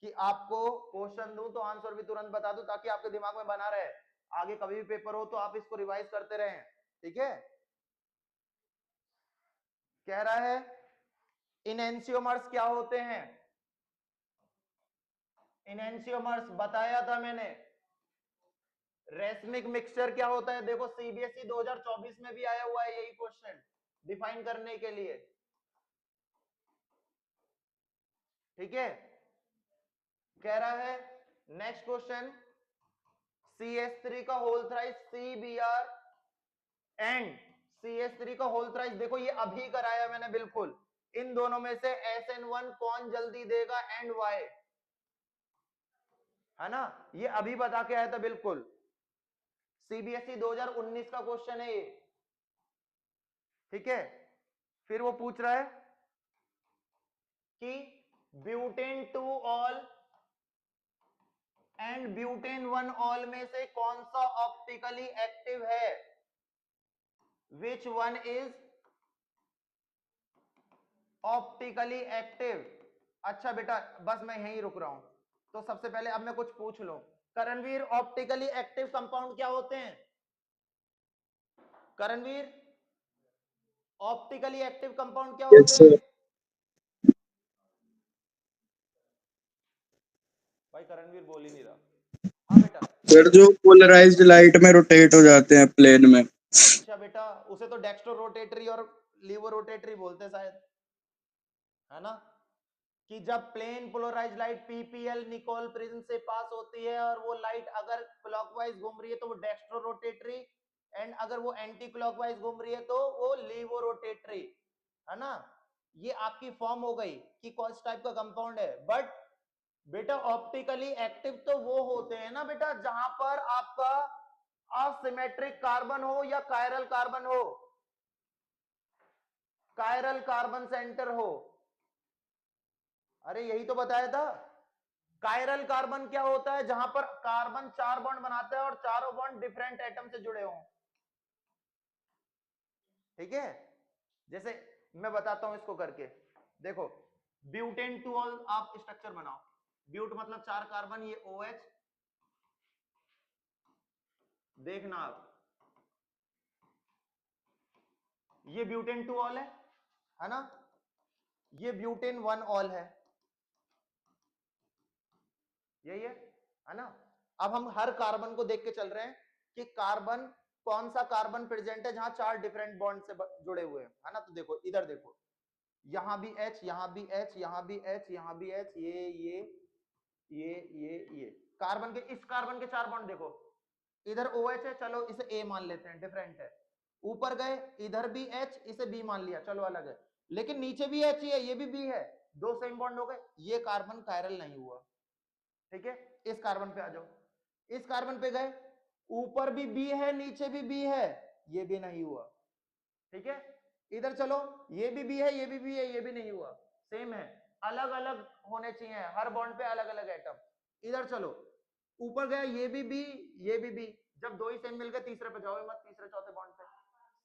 कि आपको क्वेश्चन दूं तो आंसर भी तुरंत बता दूं, ताकि आपके दिमाग में बना रहे, आगे कभी भी पेपर हो तो आप इसको रिवाइज करते रहें, ठीक है। कह रहा है इनएंशियोमर्स क्या होते हैं, इनएंशियोमर्स बताया था मैंने, रेसमिक मिक्सचर क्या होता है, देखो सीबीएसई 2024 में भी आया हुआ है यही क्वेश्चन डिफाइन करने के लिए, ठीक है। कह रहा है नेक्स्ट क्वेश्चन CH3 का whole thrice CBr and CH3 का होल थ्राइस, देखो ये अभी कराया मैंने बिल्कुल, इन दोनों में से SN1 कौन जल्दी देगा एंड वाई, है ना, ये अभी बता के आया था बिल्कुल, सीबीएसई 2019 का क्वेश्चन है ये, ठीक है। फिर वो पूछ रहा है कि butane 2 all and butane 1 all में से कौन सा ऑप्टिकली एक्टिव है, which one is optically active. अच्छा बेटा बस मैं यहीं रुक रहा हूं, तो सबसे पहले अब मैं कुछ पूछ लूं, करणवीर ऑप्टिकली एक्टिव कंपाउंड क्या होते हैं, करणवीर ऑप्टिकली एक्टिव कंपाउंड क्या यस होते हैं, सर। भाई करणवीर बोल ही नहीं रहा, हाँ बेटा। सर जो पोलराइज्ड लाइट में रोटेट हो जाते हैं प्लेन में। अच्छा बेटा, उसे तो डेक्स्ट्रो रोटेटरी और लीवो रोटेटरी बोलते हैं शायद, है ना, कि जब plane polarise light PPL Nicol prism से पास होती है और वो लाइट अगर क्लॉकवाइज घूम रही है तो वो डेक्स्ट्रो रोटेटरी, एंड अगर वो एंटी क्लॉकवाइज घूम रही है तो वो लीवो रोटेटरी, है ना। ये आपकी फॉर्म हो गई कि कौन टाइप का कंपाउंड है, बट बेटा ऑप्टिकली एक्टिव तो वो होते हैं ना बेटा जहां पर आपका असिमेट्रिक कार्बन हो या कायरल कार्बन हो, कायरल कार्बन सेंटर हो, अरे यही तो बताया था। कायरल कार्बन क्या होता है, जहां पर कार्बन 4 बॉन्ड बनाता है और चारों बॉन्ड डिफरेंट एटम से जुड़े हों, ठीक है। जैसे मैं बताता हूं इसको करके, देखो ब्यूटेन 2 आप स्ट्रक्चर बनाओ, ब्यूट मतलब 4 कार्बन, ये OH, देखना आप ये ब्यूटेन 2 ऑल है ना, ये ब्यूटेन 1 ऑल है, यही है ना। अब हम हर कार्बन को देख के चल रहे हैं कि कार्बन कौन सा कार्बन प्रेजेंट है जहां 4 डिफरेंट बॉन्ड से जुड़े हुए हैं, है ना। तो देखो इधर देखो, यहां भी H, यहां भी H, यहां भी H, यहां भी H, ये कार्बन के, इस कार्बन के 4 बॉन्ड देखो, इधर OH है, चलो इसे A मान लेते हैं, डिफरेंट है, ऊपर गए इधर भी H, इसे B मान लिया, चलो अलग है, लेकिन नीचे भी H ही है, ये भी B है, दो सेम बॉन्ड हो गए, ये कार्बन कायरल नहीं हुआ। ठीक है, इस कार्बन पे आ जाओ, इस कार्बन पे गए, ऊपर भी B है नीचे भी B है, ये भी नहीं हुआ। ठीक है, इधर चलो, ये भी B है, ये भी B है, ये भी नहीं हुआ, सेम है, अलग अलग होने चाहिए हर बॉन्ड पे अलग अलग एटम। इधर चलो, ऊपर गया, ये भी B, ये भी B, जब दो ही सेम मिल गए तीसरे पे जाओ मत, तीसरे चौथे बॉन्ड पे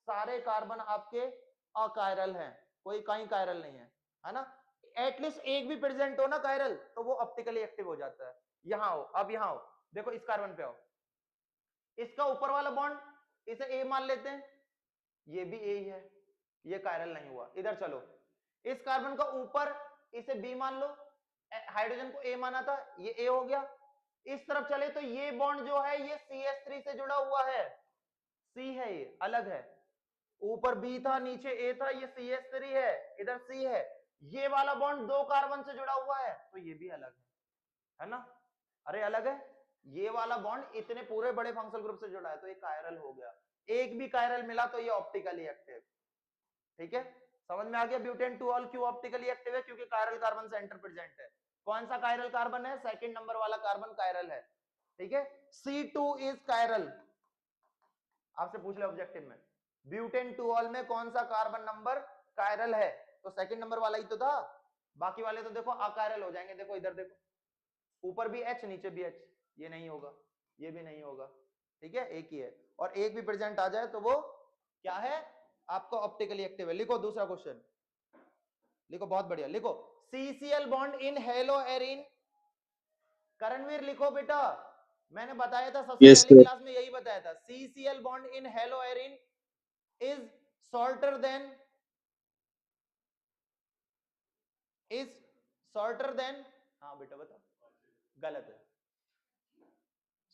सारे कार्बन आपके अकायरल हैं, कोई कहीं कायरल नहीं है ना, एटलीस्ट एक भी प्रेजेंट हो ना कायरल तो वो ऑप्टिकली एक्टिव हो जाता है। यहां आओ, अब यहां आओ, देखो इस कार्बन पे आओ, इसका ऊपर वाला बॉन्ड इसे ए मान लेते हैं, ये भी ए ही है, ये कायरल नहीं हुआ। इधर चलो, इस कार्बन का ऊपर इसे बी मान लो, हाइड्रोजन को ए माना था, ये ए हो गया। इस तरफ चले तो ये बॉन्ड जो है ये CH3 से जुड़ा हुआ है, सी है, ये अलग है, ऊपर बी था नीचे ए था, ये CH3 है, इधर सी है, ये वाला बॉन्ड दो कार्बन से जुड़ा हुआ है तो ये भी अलग है ना, अरे अलग है, ये वाला बॉन्ड इतने पूरे बड़े फंक्शनल ग्रुप से जुड़ा है तो ये कायरल हो गया, एक भी कायरल मिला तो ये ऑप्टिकली एक्टिव। ठीक है, समझ में आ गया ब्यूटेन 2 ऑल क्यों ऑप्टिकली एक्टिव है, क्योंकि कायरल कार्बन सेंटर प्रेजेंट है। कौन सा कायरल कार्बन है, सेकंड नंबर वाला कार्बन कायरल है। ठीक है, C2 इज कायरल, आपसे पूछ ले ऑब्जेक्टिव में ब्यूटेन 2 ऑल में कौन सा कार्बन नंबर कायरल है, तो सेकंड नंबर वाला ही तो था, बाकी वाले तो देखो अकायरल हो जाएंगे, देखो इधर देखो, ऊपर भी H नीचे भी H, ये नहीं होगा, ये भी नहीं होगा। ठीक है, एक ही है, और एक भी प्रेजेंट आ जाए तो वो क्या है, आपको ऑप्टिकली एक्टिव है। लिखो दूसरा क्वेश्चन, लिखो, बहुत बढ़िया, लिखो CCl bond in haloarene, Karanveer लिखो बेटा, मैंने बताया था सबसे Yes, पहली sir. क्लास में यही बताया था, CCl bond in hello Erin is shorter than, is shorter than, हाँ बेटा बता, गलत है,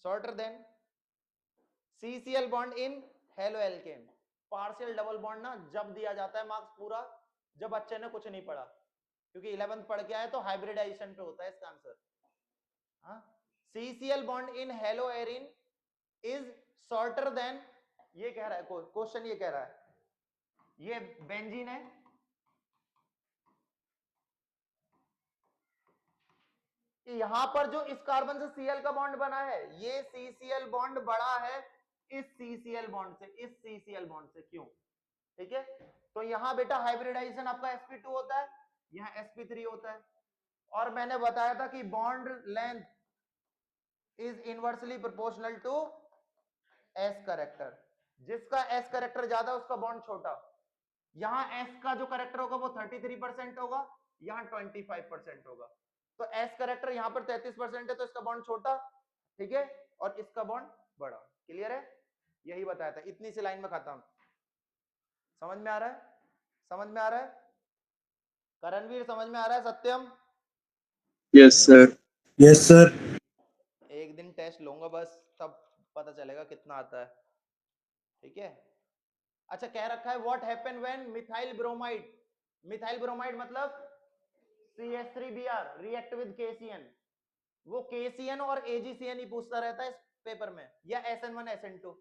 shorter than CCl bond in halo alkane. Partial double bond ना जब दिया जाता है मार्क्स पूरा, जब बच्चे ने कुछ नहीं पढ़ा, क्योंकि 11th पढ़ के आए तो हाइब्रिडाइजेशन पे होता है इसका आंसर। हाँ, CCl bond in hello Erin is shorter than, ये कह रहा है क्वेश्चन, ये कह रहा है ये बेंजीन है, यहां पर जो इस कार्बन से Cl का बॉन्ड बना है, ये CCl बॉन्ड बड़ा है इस CCl बॉन्ड से, इस CCl बॉन्ड से, क्यों? ठीक है, तो यहां बेटा हाइब्रिडाइजेशन आपका sp2 होता है, यहां sp3 होता है, और मैंने बताया था कि bond length is inversely proportional to s character, जिसका s करेक्टर ज्यादा उसका बॉन्ड छोटा, यहां s का जो करेक्टर होगा वो 33% होगा, यहां 25% होगा, तो s करेक्टर यहां पर 33% है तो इसका बॉन्ड छोटा, ठीक है, और इसका बॉन्ड बड़ा। क्लियर है, यही बताया था, इतनी सी लाइन में खत्म। समझ में आ रहा है, समझ में आ रहा है करणवीर, समझ में आ रहा है सत्यम? Yes, sir. Yes sir. एक दिन टेस्ट लूंगा बस, तब पता चलेगा कितना आता है। ठीक है, अच्छा कह रखा है what happen when methyl bromide, methyl bromide मतलब CH3Br रिएक्ट विद KCN, वो KCN और AgCN ही पूछता रहता है इस पेपर में, या SN1 SN2,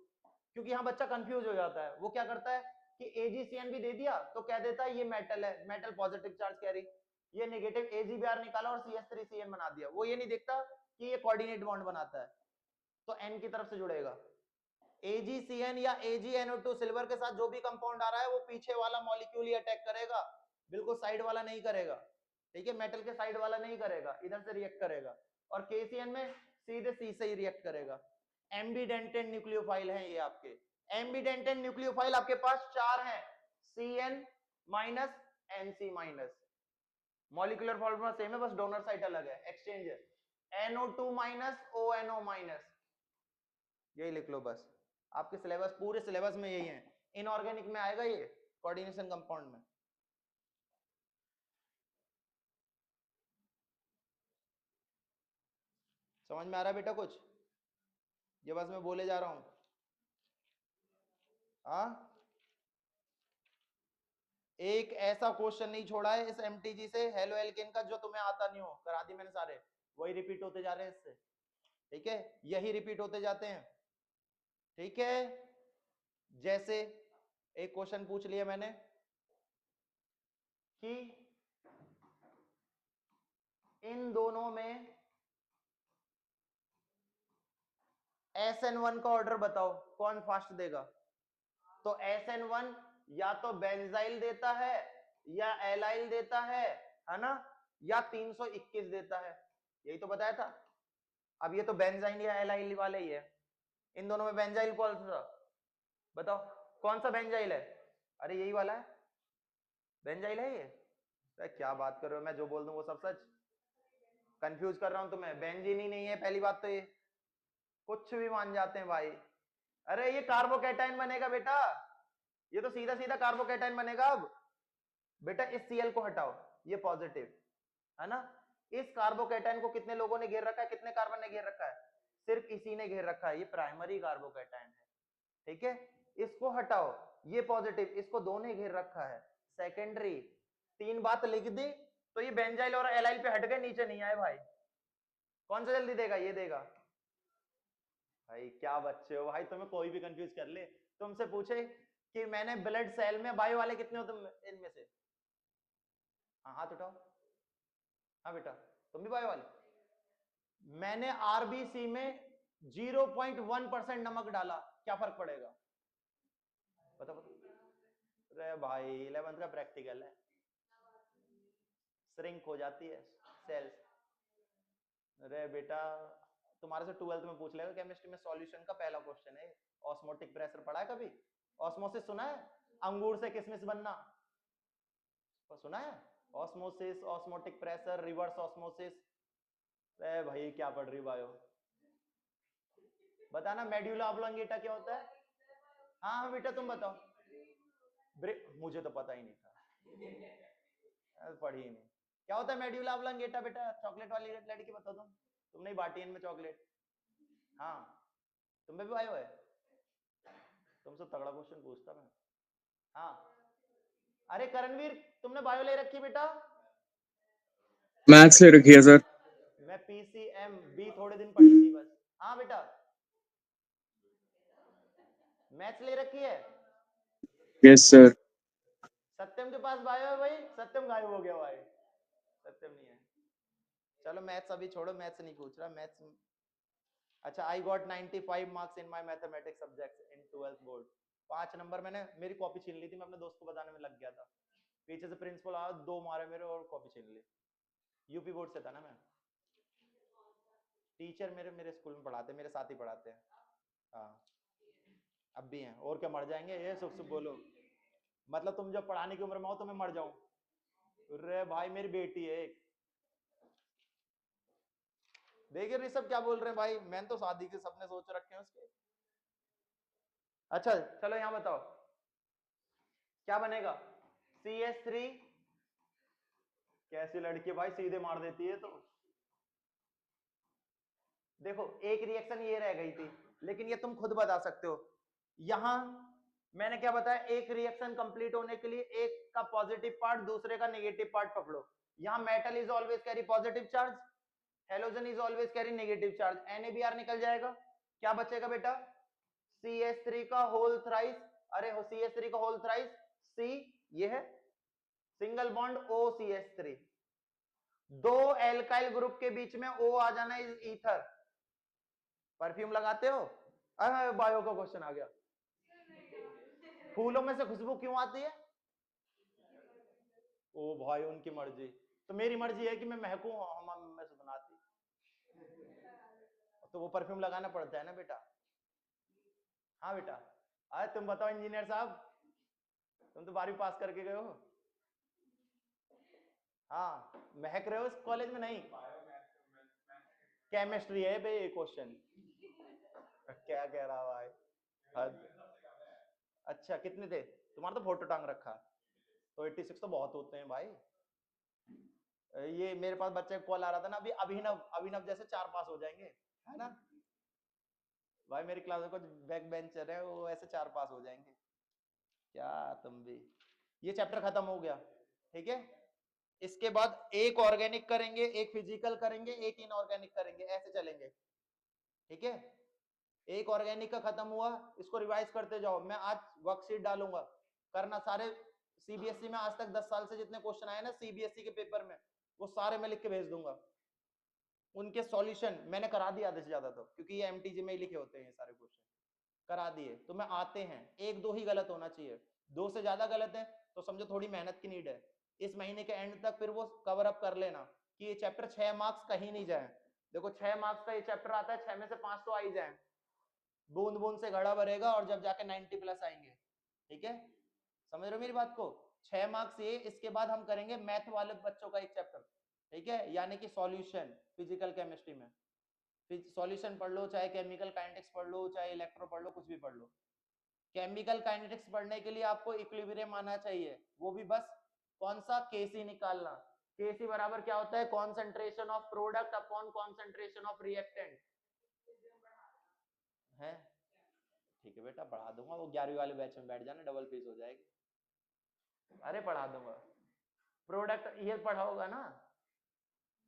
क्योंकि यहाँ बच्चा कंफ्यूज हो जाता है, वो क्या करता है कि AgCN भी दे दिया तो कह देता है ये मेटल है, मेटल पॉजिटिव चार्ज कैरी, ये नेगेटिव AgBr निकाला और CH3CN बना दिया, वो ये नहीं देखता कि ये कोऑर्डिनेट बॉन्ड बनाता है, तो N की तरफ से जुड़ेगा। AgCN या AgNO2 सिल्वर के साथ जो भी कंपाउंड आ रहा है वो पीछे वाला मॉलिक्यूल ही अटैक करेगा, बिल्कुल साइड वाला नहीं करेगा। ठीक है, मेटल के साइड वाला नहीं करेगा, इधर से रिएक्ट करेगा, और KCN में सीधे C से ही रिएक्ट करेगा। एम्बीडेंटेड न्यूक्लियोफाइल है ये आपके, एम्बीडेंटेड न्यूक्लियोफाइल आपके पास 4 हैं, CN minus NC minus, molecular formula same है, बस डोनर साइट अलग है, एक्सचेंज है, NO2 माइनस ONO माइनस, यही लिख लो बस, आपके सिलेबस पूरे सिलेबस में यही है, इनऑर्गेनिक में आएगा ये कोऑर्डिनेशन कंपाउंड में। समझ में आ रहा है बेटा कुछ, ये बस मैं बोले जा रहा हूं। हाँ, एक ऐसा क्वेश्चन नहीं छोड़ा है इस MTG से हेलो एल्केन का जो तुम्हें आता नहीं हो, करा दी मैंने सारे, वही रिपीट होते जा रहे हैं इससे। ठीक है, यही रिपीट होते जाते हैं। ठीक है, जैसे एक क्वेश्चन पूछ लिया मैंने कि इन दोनों में SN1 का ऑर्डर बताओ, कौन फास्ट देगा। तो SN1 या तो बेंजाइल देता है या एलाइल देता है ना, या 321 देता है, यही तो बताया था। अब ये तो बेंजाइल या एलाइल वाले ही है, इन दोनों में बेंजाइल कौन सा बताओ, कौन सा बेंजाइल है। अरे यही वाला है, बेंजाइल है ये। अरे क्या बात कर रहे हो, मैं जो बोल दूं वो सब सच। कंफ्यूज कर रहा हूं तुम्हें, बेंजीन ही नहीं है पहली बात तो, ये कुछ भी मान जाते हैं भाई। अरे ये कार्बोकैटायन बनेगा बेटा, ये तो सीधा सीधा कार्बोकैटायन बनेगा। अब बेटा इस Cl को हटाओ, ये पॉजिटिव है ना। इस कार्बोकैटायन को कितने लोगों ने घेर रखा है, कितने कार्बन ने घेर रखा है, सिर्फ इसी ने घेर रखा है, ये प्राइमरी कार्बोकैटायन है। ठीक है, इसको हटाओ, ये पॉजिटिव, इसको दो ने घेर रखा है, सेकेंडरी। तीन बात लिख दी तो ये बेंजाइल और एलाइल पे हट गए, नीचे नहीं आए भाई। कौन सा जल्दी देगा, ये देगा। भाई क्या बच्चे हो भाई, तुम्हें कोई भी कंफ्यूज कर ले। तुमसे पूछे कि मैंने ब्लड सेल में बायो वाले कितने हो तुम इनमें से, हाँ हाथ उठाओ। हाँ बेटा तुम भी बायो वाले। मैंने आरबीसी में 0.1% नमक डाला, क्या फर्क पड़ेगा बता बता। अरे भाई 11th का प्रैक्टिकल है, श्रिंक हो जाती है सेल्स। अरे बेटा तुम्हारे से 12th में पूछ लेगा केमिस्ट्री में, सॉल्यूशन का पहला क्वेश्चन है। ऑस्मोटिक प्रेशर पढ़ा है कभी, ऑस्मोसिस सुना है, अंगूर से किसमिस बनना तो सुना है। Osmosis, osmotic pressure, reverse osmosis. अरे भाई क्या पढ़ रही बायो, बताना मेड्यूला ऑब्लोंगेटा क्या होता है। हाँ हाँ बेटा तुम बताओ। मुझे तो पता ही नहीं था, पढ़ी ही नहीं। क्या होता है मेड्यूला ऑब्लोंगेटा बेटा, चॉकलेट वाली लड़की बताओ तुमने ही बाटी इनमें चॉकलेट। हाँ तुम भी आए हो है, तुमसे तगड़ा क्वेश्चन पूछता मैं। हाँ अरे करणवीर तुमने बायो ले रखी बेटा। मैथ्स ले रखी है सर। मैं PCM भी थोड़े दिन पढ़ी थी बस। हाँ बेटा मैथ्स ले रखी है। Yes sir. सत्यम के पास बायो है भाई, सत्यम गायब हो गया भाई, सत्यम नहीं है। चलो मैथ्स अभी छोड़ो, मैथ्स नहीं पूछ रहा, मैथ्स। अच्छा I got 95 marks in my mathematics subject in 12th board. 5 number, मैंने मेरी कॉपी छीन ली थी, मैं अपने दोस्त को बताने में लग गया था, पीछे से प्रिंसिपल आया, 2 मारे मेरे और कॉपी छीन ली। यूपी बोर्ड से था ना मैं। टीचर मेरे मेरे स्कूल में पढ़ाते, मेरे साथ ही पढ़ाते हैं। हाँ अब भी हैं, और क्या मर जाएंगे, ये सुख सुख बोलो। मतलब तुम जब पढ़ाने की उम्र में हो तो मैं मर जाऊं। अरे भाई मेरी बेटी है एक, देखिए ऋषभ क्या बोल रहे हैं भाई, मैंने तो शादी के सपने सोच रखे हैं उसके। अच्छा चलो यहाँ बताओ क्या बनेगा, CH3। कैसी लड़की भाई, सीधे मार देती है तो। देखो एक रिएक्शन ये रह गई थी, लेकिन ये तुम खुद बता सकते हो। यहां मैंने क्या बताया, एक रिएक्शन कंप्लीट होने के लिए एक का पॉजिटिव पार्ट दूसरे का नेगेटिव पार्ट पकड़ो। यहां metal is always carry positive charge, halogen is always carry negative charge, NaBr निकल जाएगा, क्या बचेगा बेटा, CH3 का होल थ्राइस। अरे हो CH3 का होल थ्राइस, C ये है सिंगल बॉन्ड OCH3, दो एल्काइल ग्रुप के बीच में O आ जाना इज ईथर। परफ्यूम लगाते हो, अरे बायो का क्वेश्चन आ गया, फूलों में से खुशबू क्यों आती है। ओ भाई उनकी मर्जी, तो मेरी मर्जी है कि मैं महकूं, हम में से बनाती, तो वो परफ्यूम लगाना पड़ता है ना बेटा। हाँ बेटा, आज तुम बताओ इंजीनियर साहब, तुम तो 12वीं पास करके गए हो। हाँ महक रहे हो इस कॉलेज में, नहीं केमिस्ट्री है भाई क्वेश्चन। क्या कह रहा भाई, हद। अच्छा कितने थे, तुम्हारा तो फोटो टांग रखा, तो 86 तो बहुत होते हैं भाई। ये मेरे पास बच्चे का कॉल आ रहा था ना अभी, अभिनव, अभिनव जैसे 4 पास हो जाएंगे, है ना भाई, मेरी क्लास में कुछ बैक बेंचर है, वो ऐसे 4 पास हो जाएंगे। क्या तुम भी, ये चैप्टर खत्म हो गया, ठीक है। इसके बाद एक ऑर्गेनिक करेंगे, एक फिजिकल करेंगे, एक इनऑर्गेनिक करेंगे, ऐसे चलेंगे, ठीक है। एक ऑर्गेनिक का खत्म हुआ, इसको रिवाइज करते जाओ, मैं आज वर्कशीट डालूंगा, करना सारे सीबीएसई में आज तक 10 साल से जितने क्वेश्चन आए ना सीबीएसई के पेपर में, वो सारे मैं लिख के भेज दूंगा। उनके सॉल्यूशन मैंने करा दिया आधे से ज्यादा, तो क्योंकि ये एमटीजे में ही लिखे होते हैं ये सारे क्वेश्चन, करा दिए। तो मैं आते हैं, एक दो ही गलत होना चाहिए, दो से ज्यादा गलत है तो समझो थोड़ी मेहनत की नीड है। इस महीने के एंड तक फिर वो कवर अप कर लेना कि ये चैप्टर 6 मार्क्स कहीं नहीं जाए। देखो 6 मार्क्स का ये चैप्टर आता है, 6 में से 5 तो आ ही जाए, बूंद बूंद से घड़ा भरेगा और जब जाके 90 प्लस आएंगे। ठीक है, समझ रहे हो मेरी बात को? 6 मार्क्स ये, इसके बाद हम करेंगे मैथ वाले बच्चों का एक चैप्टर, ठीक है, यानी कि सॉल्यूशन फिजिकल केमिस्ट्री में। फिर सॉल्यूशन पढ़ लो, चाहे केमिकल काइनेटिक्स पढ़ लो, चाहे इलेक्ट्रो पढ़ लो, कुछ भी पढ़ लो। केमिकल काइनेटिक्स पढ़ने के लिए आपको इक्विलिब्रियम आना चाहिए, वो भी बस कौन सा, केसी निकालना। केसी बराबर क्या होता है, concentration of product upon concentration of reactant है। ठीक है बेटा, पढ़ा दूंगा, वो 11वीं वाले बैच में बैठ जाना, डबल फीस हो जाएगी। अरे पढ़ा दूंगा, प्रोडक्ट ये पढ़ा होगा ना,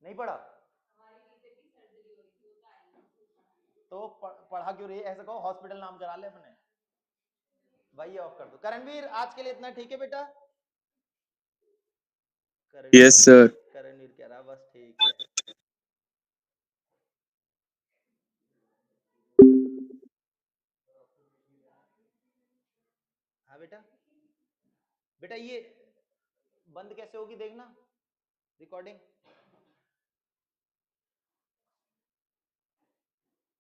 नहीं पढ़ा तो पढ़ा क्यों रही है? ऐसे कहो हॉस्पिटल नाम करा ले अपने भाई, ऑफ कर दो। करणवीर आज के लिए इतना ठीक है बेटा? Yes sir. करणवीर कह रहा बस ठीक है। हाँ बेटा, बेटा ये बंद कैसे होगी देखना रिकॉर्डिंग।